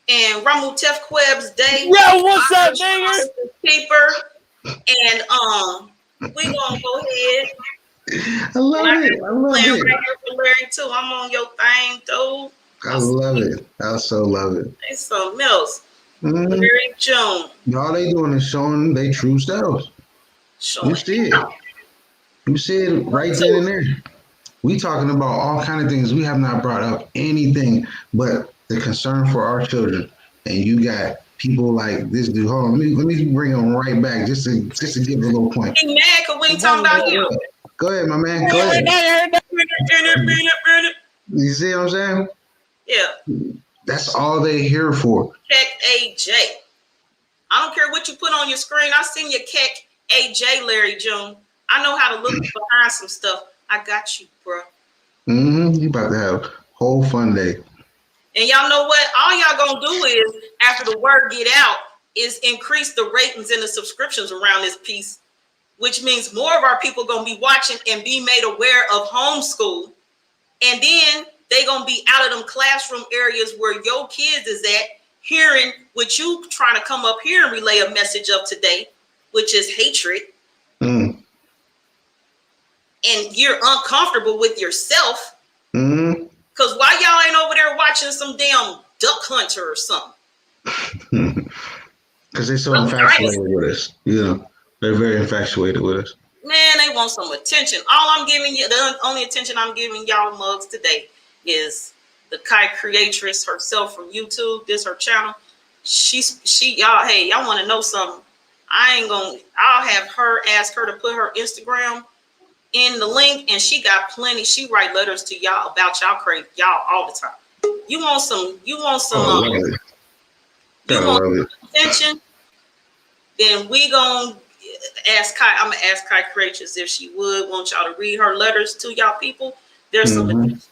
and Ramutef Queb's Day. Yo, what's up, nigga? Keeper. And we gonna go ahead. I love it. Right here for Larry too. I'm on your thing, dude. I love it. I so love it. It's something else. Larry June. All they doing is showing their true selves. You see it. You see it right then and there. We talking about all kind of things. We have not brought up anything but the concern for our children. And you got people like this dude. Hold on, let me bring him right back just to give a little point. He mad because we ain't talking about him. Go ahead, my man. Go ahead. You see what I'm saying? Yeah. That's all they here for. Keck AJ. I don't care what you put on your screen. I seen your Keck AJ, Larry June. I know how to look behind some stuff. I got you, bro. You about to have a whole fun day. And y'all know what? All y'all gonna do is, after the word get out, is increase the ratings and the subscriptions around this piece, which means more of our people gonna be watching and be made aware of homeschool. And then they gonna be out of them classroom areas where your kids is at, hearing what you trying to come up here and relay a message of today, which is hatred. And you're uncomfortable with yourself. Because why y'all ain't over there watching some damn Duck Hunter or something? Because they're so infatuated with us. You know, they're very infatuated with us. Man, they want some attention. All I'm giving you, the only attention I'm giving y'all mugs today is the Kai creatress herself from YouTube. This her channel. She y'all, hey, y'all want to know something? I'll have her ask her to put her Instagram in the link, and she got plenty. She write letters to y'all about y'all crazy, y'all all the time. You want some attention? Then we gonna ask Kai. I'm gonna ask Kai Creatures if she would want y'all to read her letters to y'all people. There's some attention.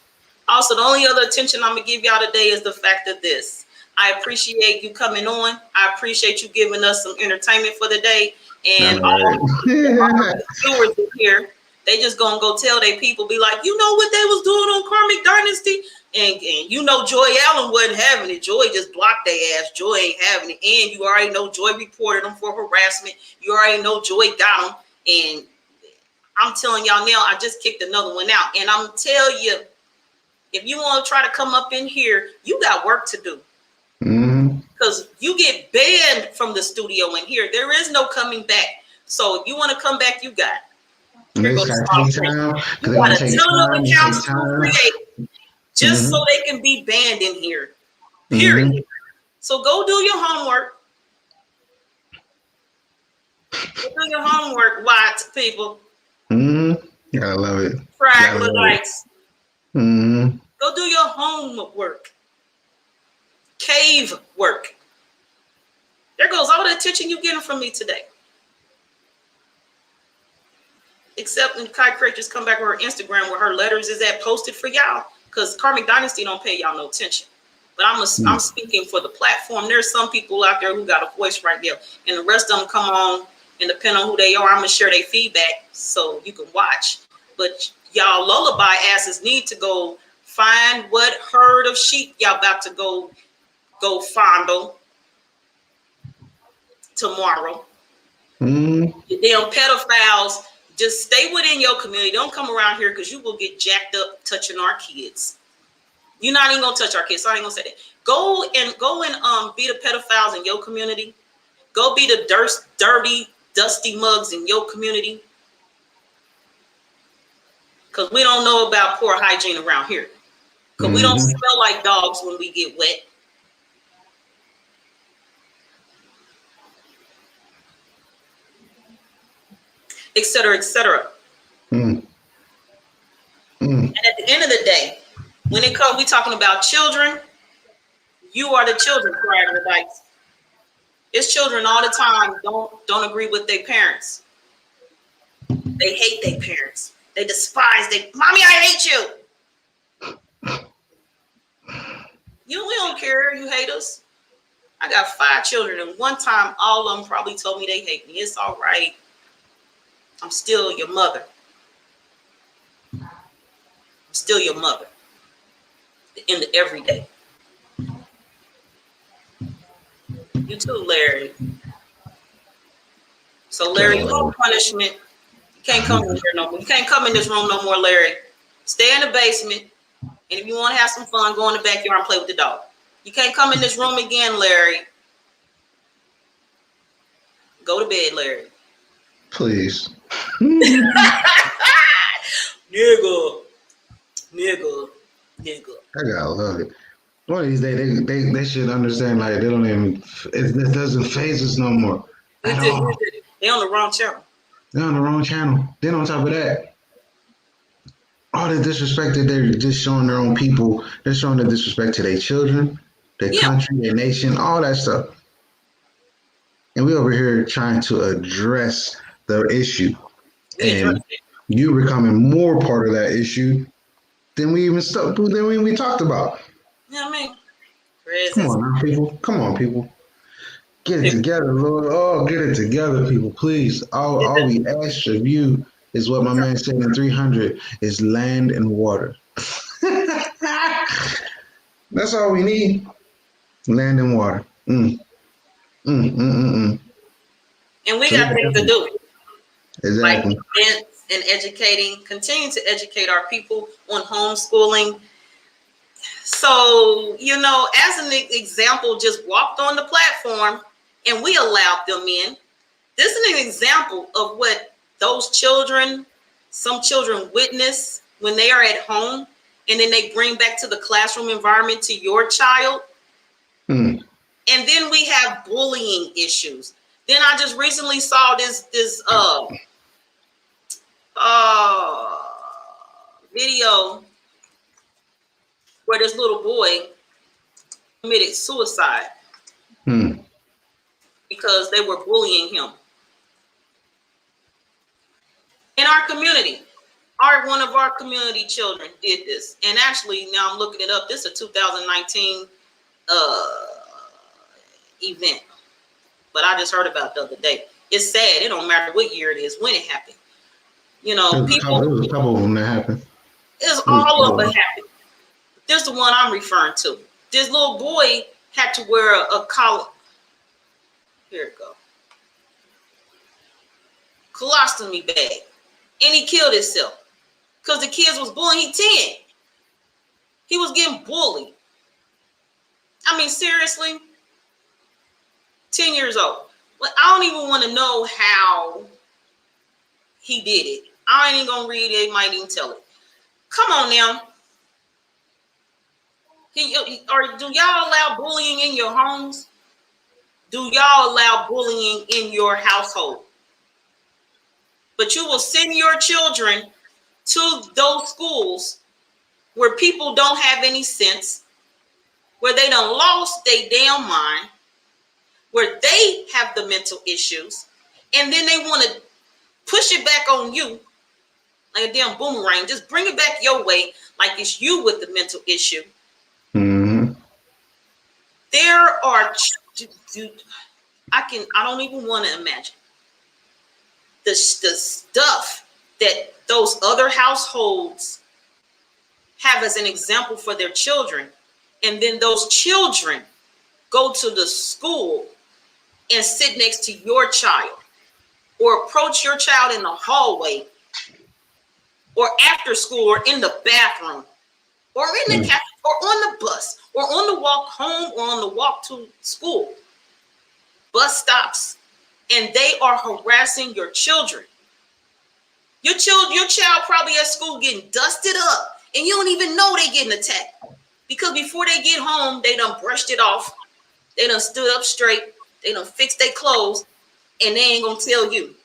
Also, the only other attention I'm gonna give y'all today is the fact of this. I appreciate you coming on. I appreciate you giving us some entertainment for the day. And all the viewers in here, they just gonna go tell their people, be like, you know what they was doing on Karmic Dynasty? And you know Joy Allen wasn't having it. Joy just blocked their ass. Joy ain't having it. And you already know Joy reported them for harassment. You already know Joy got them. And I'm telling y'all now, I just kicked another one out. And I'm telling you, if you want to try to come up in here, you got work to do. Because you get banned from the studio in here. There is no coming back. So if you want to come back, you got it. You got a ton of accounts to create just so they can be banned in here. Period. So go do your homework. Go do your homework, white people. I love it. Troglodytes. Go do your homework. Cave work. There goes all the attention you're getting from me today. Except when Kai Creatures come back with her Instagram where her letters is at posted for y'all. Because Karmic Dynasty don't pay y'all no attention. But I'm speaking for the platform. There's some people out there who got a voice right there. And the rest of them come on, and depending on who they are, I'm going to share their feedback so you can watch. But y'all lullaby asses need to go find what herd of sheep y'all about to go fondle tomorrow. You damn pedophiles, just stay within your community. Don't come around here because you will get jacked up touching our kids. You're not even gonna touch our kids, so I ain't gonna say that. Go and be the pedophiles in your community. Go be the dirty, dusty mugs in your community. Because we don't know about poor hygiene around here. Because we don't smell like dogs when we get wet. Etc., etc. And at the end of the day, when it comes, we talking about children. You are the children, Troglodytes. It's children all the time don't agree with their parents. They hate their parents. They despise mommy, I hate you. We don't care. You hate us. I got 5 children, and one time all of them probably told me they hate me. It's all right. I'm still your mother. I'm still your mother. In the everyday. You too, Larry. So, Larry, no punishment. You can't come in here no more. You can't come in this room no more, Larry. Stay in the basement. And if you want to have some fun, go in the backyard and play with the dog. You can't come in this room again, Larry. Go to bed, Larry. Please. Nigga. I gotta love it. One of these days, they should understand, like, they don't even, it doesn't phase us no more at all. They on the wrong channel. They're on the wrong channel. Then on top of that, all the disrespect that they're just showing their own people, they're showing the disrespect to their children, their Yeah, country, their nation, all that stuff. And we over here trying to address the issue, we address and it. you becoming more part of that issue than we talked about. You know what I mean? Come Crazy. on now, people. Come on, people. Get it together, Lord. Oh, get it together, people, please. All we ask of you is what my man said in 300 is land and water. That's all we need. Land and water. Mm. And we So got things to do, like exactly. events and educating, continue to educate our people on homeschooling. So, as an example, just walked on the platform and we allowed them in. This is an example of what some children witness when they are at home, and then they bring back to the classroom environment to your child. Mm. And then we have bullying issues. Then I just recently saw this video where this little boy committed suicide Mm. because they were bullying him in our community. One of our community children did this, and actually now I'm looking it up. This is a 2019 event, but I just heard about it the other day. It's sad. It don't matter what year it is when it happened. It was a couple of them that happened. It's all of it happened. This is the one I'm referring to. This little boy had to wear a collar. Here it go. Colostomy bag. And he killed himself. Because the kids was bullying. He 10. He was getting bullied. I mean, seriously? 10 years old. Well, I don't even want to know how he did it. I ain't even going to read it. Might even tell it. Come on now. Do y'all allow bullying in your homes? Do y'all allow bullying in your household? But you will send your children to those schools where people don't have any sense, where they done lost their damn mind, where they have the mental issues, and then they want to push it back on you like a damn boomerang. Just bring it back your way like it's you with the mental issue. Mm-hmm. There are, I don't even want to imagine the stuff that those other households have as an example for their children. And then those children go to the school and sit next to your child, or approach your child in the hallway, or after school, or in the bathroom, or in the cafe, or on the bus, or on the walk home, or on the walk to school. Bus stops, and they are harassing your children. Your child probably at school getting dusted up, and you don't even know they getting attacked. Because before they get home, they done brushed it off. They done stood up straight. They done fixed their clothes, and they ain't gonna tell you.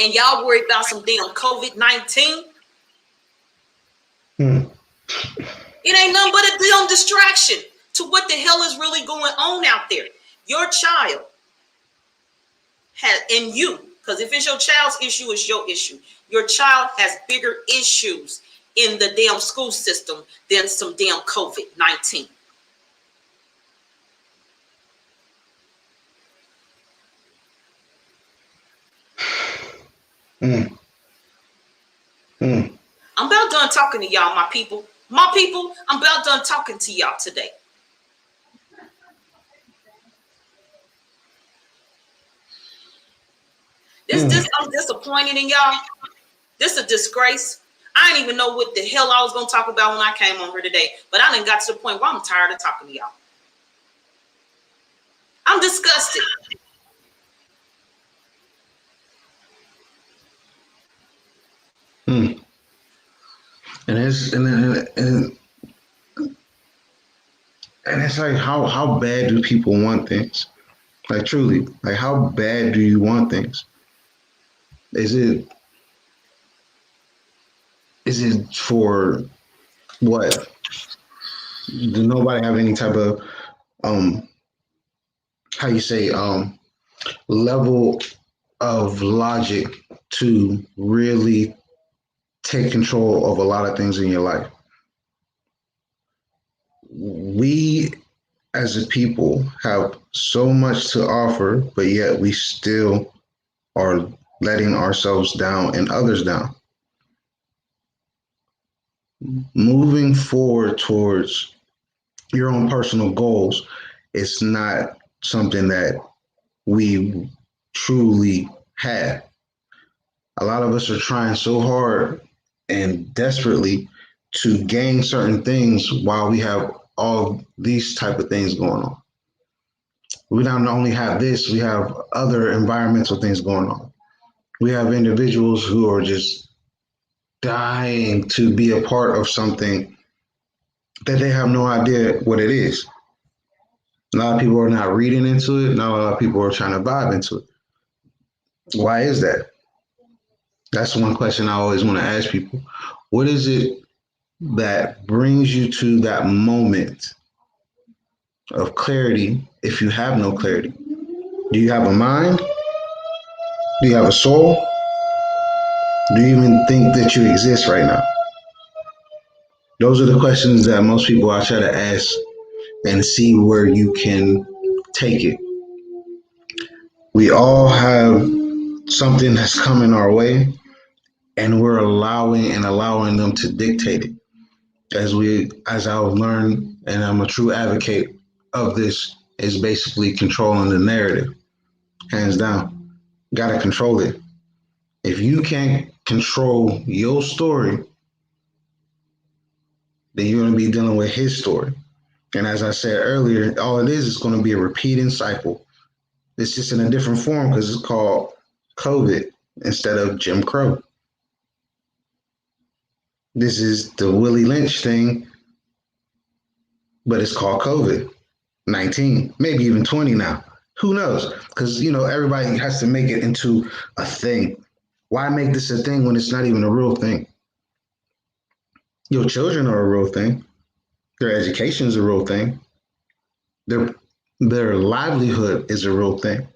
And y'all worried about some damn COVID-19? It ain't nothing but a damn distraction to what the hell is really going on out there. Your child has, and you, because if it's your child's issue, it's your issue. Your child has bigger issues in the damn school system than some damn COVID-19. I'm about done talking to y'all, my people. My people, I'm about done talking to y'all today. I'm disappointed in y'all. This is a disgrace. I didn't even know what the hell I was going to talk about when I came on here today. But I done got to the point where I'm tired of talking to y'all. I'm disgusted. And And it's like, how bad do people want things? Like truly, like how bad do you want things? Is it for what? Does nobody have any type of um how you say level of logic to really take control of a lot of things in your life? We as a people have so much to offer, but yet we still are letting ourselves down and others down. Moving forward towards your own personal goals is not something that we truly have. A lot of us are trying so hard and desperately to gain certain things while we have all these type of things going on. We not only have this, we have other environmental things going on. We have individuals who are just dying to be a part of something that they have no idea what it is. A lot of people are not reading into it. Not a lot of people are trying to vibe into it. Why is that? That's one question I always want to ask people. What is it that brings you to that moment of clarity if you have no clarity? Do you have a mind? Do you have a soul? Do you even think that you exist right now? Those are the questions that most people I try to ask and see where you can take it. We all have something that's coming our way, and we're allowing them to dictate it. As I've learned, and I'm a true advocate of this, is basically controlling the narrative, hands down. Gotta control it. If you can't control your story, then you're gonna be dealing with his story. And as I said earlier, all it is going to be a repeating cycle. It's just in a different form because it's called COVID instead of Jim Crow. This is the Willie Lynch thing, but it's called COVID-19, maybe even 20 now. Who knows? Because, everybody has to make it into a thing. Why make this a thing when it's not even a real thing? Your children are a real thing. Their education is a real thing. Their livelihood is a real thing.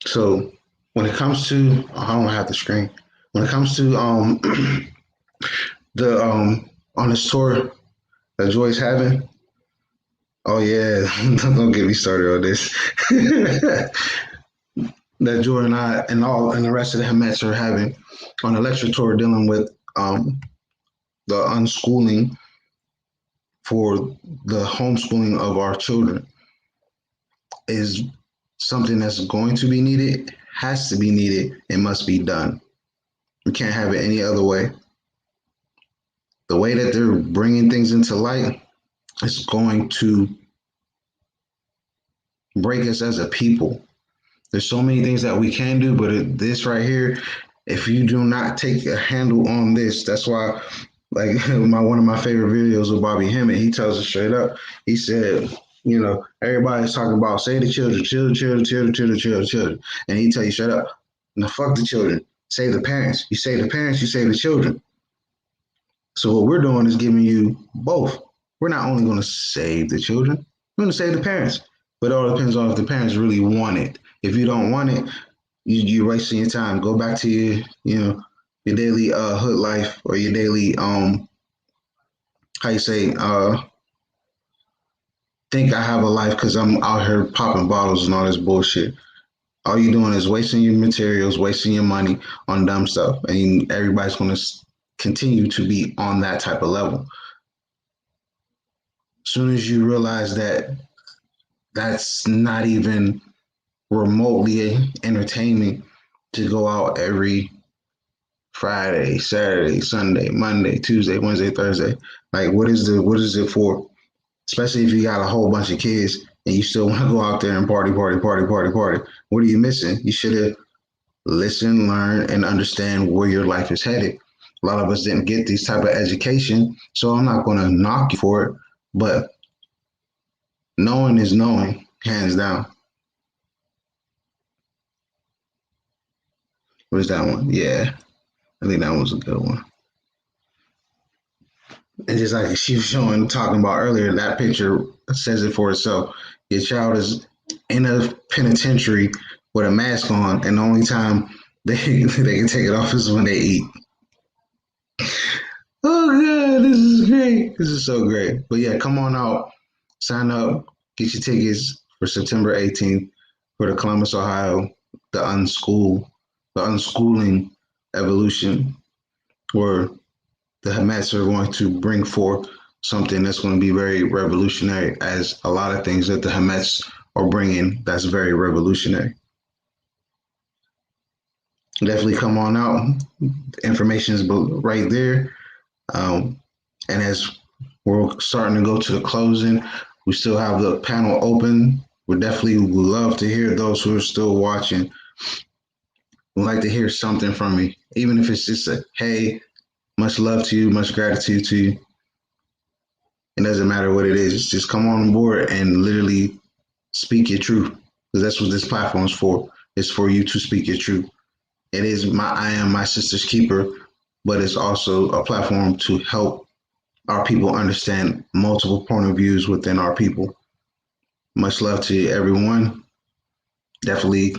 So when it comes to, I don't have the screen. When it comes to the on this tour that Joy's having, oh yeah, don't get me started on this. That Joy and I and the rest of the Hemets are having on a lecture tour dealing with the unschooling for the homeschooling of our children is something that's going to be needed, has to be needed, and must be done. We can't have it any other way. The way that they're bringing things into light is going to break us as a people. There's so many things that we can do, but this right here, if you do not take a handle on this, that's why, like one of my favorite videos with Bobby Hemmett, he tells us straight up. He said, everybody's talking about save the children, children, and he tell you straight up, no, fuck the children, save the parents. You save the parents, you save the children. So what we're doing is giving you both. We're not only going to save the children, we're going to save the parents. But it all depends on if the parents really want it. If you don't want it, you're wasting your time. Go back to your daily hood life or your daily think I have a life because I'm out here popping bottles and all this bullshit. All you're doing is wasting your materials, wasting your money on dumb stuff, and everybody's going to continue to be on that type of level. As soon as you realize that that's not even remotely entertaining to go out every Friday, Saturday, Sunday, Monday, Tuesday, Wednesday, Thursday. Like, what is it for? Especially if you got a whole bunch of kids and you still want to go out there and party. What are you missing? You should have listened, learned, and understand where your life is headed. A lot of us didn't get these type of education, so I'm not going to knock you for it, but knowing is knowing, hands down. Where's that one? Yeah, I think that was a good one. And just like she was showing, talking about earlier, that picture says it for itself. Your child is in a penitentiary with a mask on, and the only time they can take it off is when they eat. Oh god, this is great. This is so great. But yeah, come on out, sign up, get your tickets for September 18th for the Columbus, Ohio, the unschooling evolution, where the Hamas are going to bring forth something that's going to be very revolutionary, as a lot of things that the Hamas are bringing that's very revolutionary. Definitely come on out. The information is right there. And as we're starting to go to the closing, we still have the panel open. We definitely would love to hear those who are still watching. We'd like to hear something from you, even if it's just a, hey, much love to you, much gratitude to you. It doesn't matter what it is. Just come on board and literally speak your truth, because that's what this platform is for. It's for you to speak your truth. It is I am my sister's keeper, but it's also a platform to help our people understand multiple point of views within our people. Much love to everyone. Definitely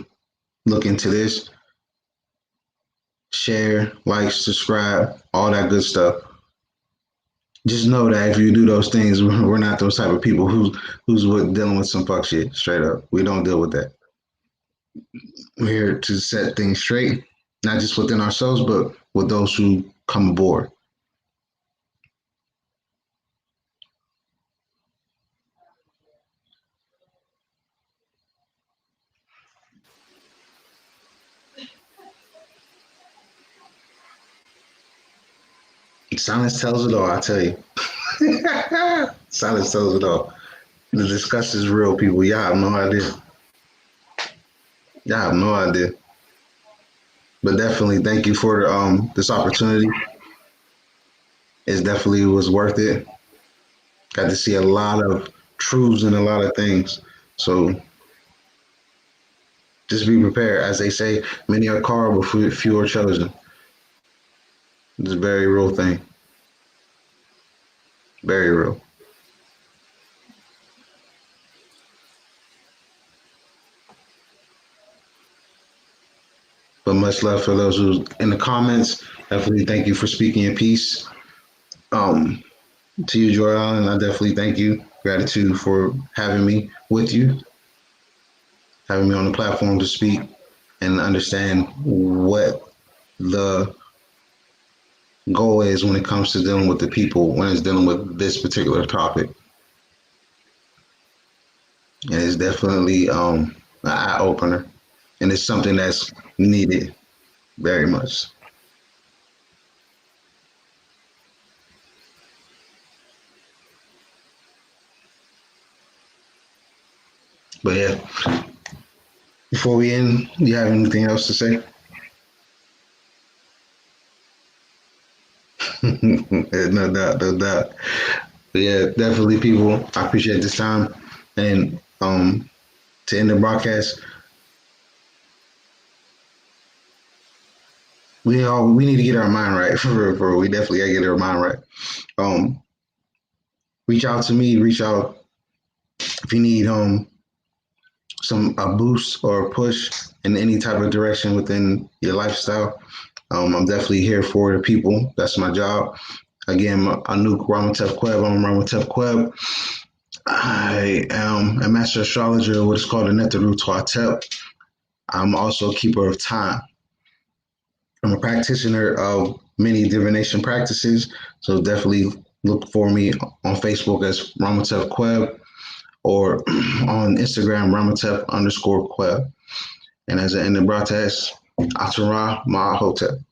look into this. Share, like, subscribe, all that good stuff. Just know that if you do those things, we're not those type of people who's dealing with some fuck shit. Straight up, we don't deal with that. We're here to set things straight, not just within ourselves, but with those who come aboard. Silence tells it all, I tell you. Silence tells it all. The disgust is real, people. Y'all have no idea. Y'all have no idea. But definitely thank you for this opportunity. It definitely was worth it. Got to see a lot of truths and a lot of things. So just be prepared. As they say, many are called, but few are chosen. It's a very real thing. Very real. But much love for those who's in the comments. Definitely thank you for speaking your piece. To you, Joy Allen, I definitely thank you. Gratitude for having me with you, having me on the platform to speak and understand what the goal is when it comes to dealing with the people, when it's dealing with this particular topic. And it's definitely an eye opener, and it's something that's needed very much. But yeah, before we end, do you have anything else to say? No doubt, no doubt. But yeah, definitely, people. I appreciate this time, and to end the broadcast, we need to get our mind right for real, for real. We definitely gotta get our mind right. Reach out to me. Reach out if you need a boost or a push in any type of direction within your lifestyle. I'm definitely here for the people. That's my job. Again, Anouk Ramatef Queb. I'm Ramatef Queb. I am a master astrologer, what is called a Netaru Tep. I'm also a keeper of time. I'm a practitioner of many divination practices, so definitely look for me on Facebook as Ramatef Queb, or on Instagram, Ramatef_Queb. And as I end the broadcast, Atara Mahotep.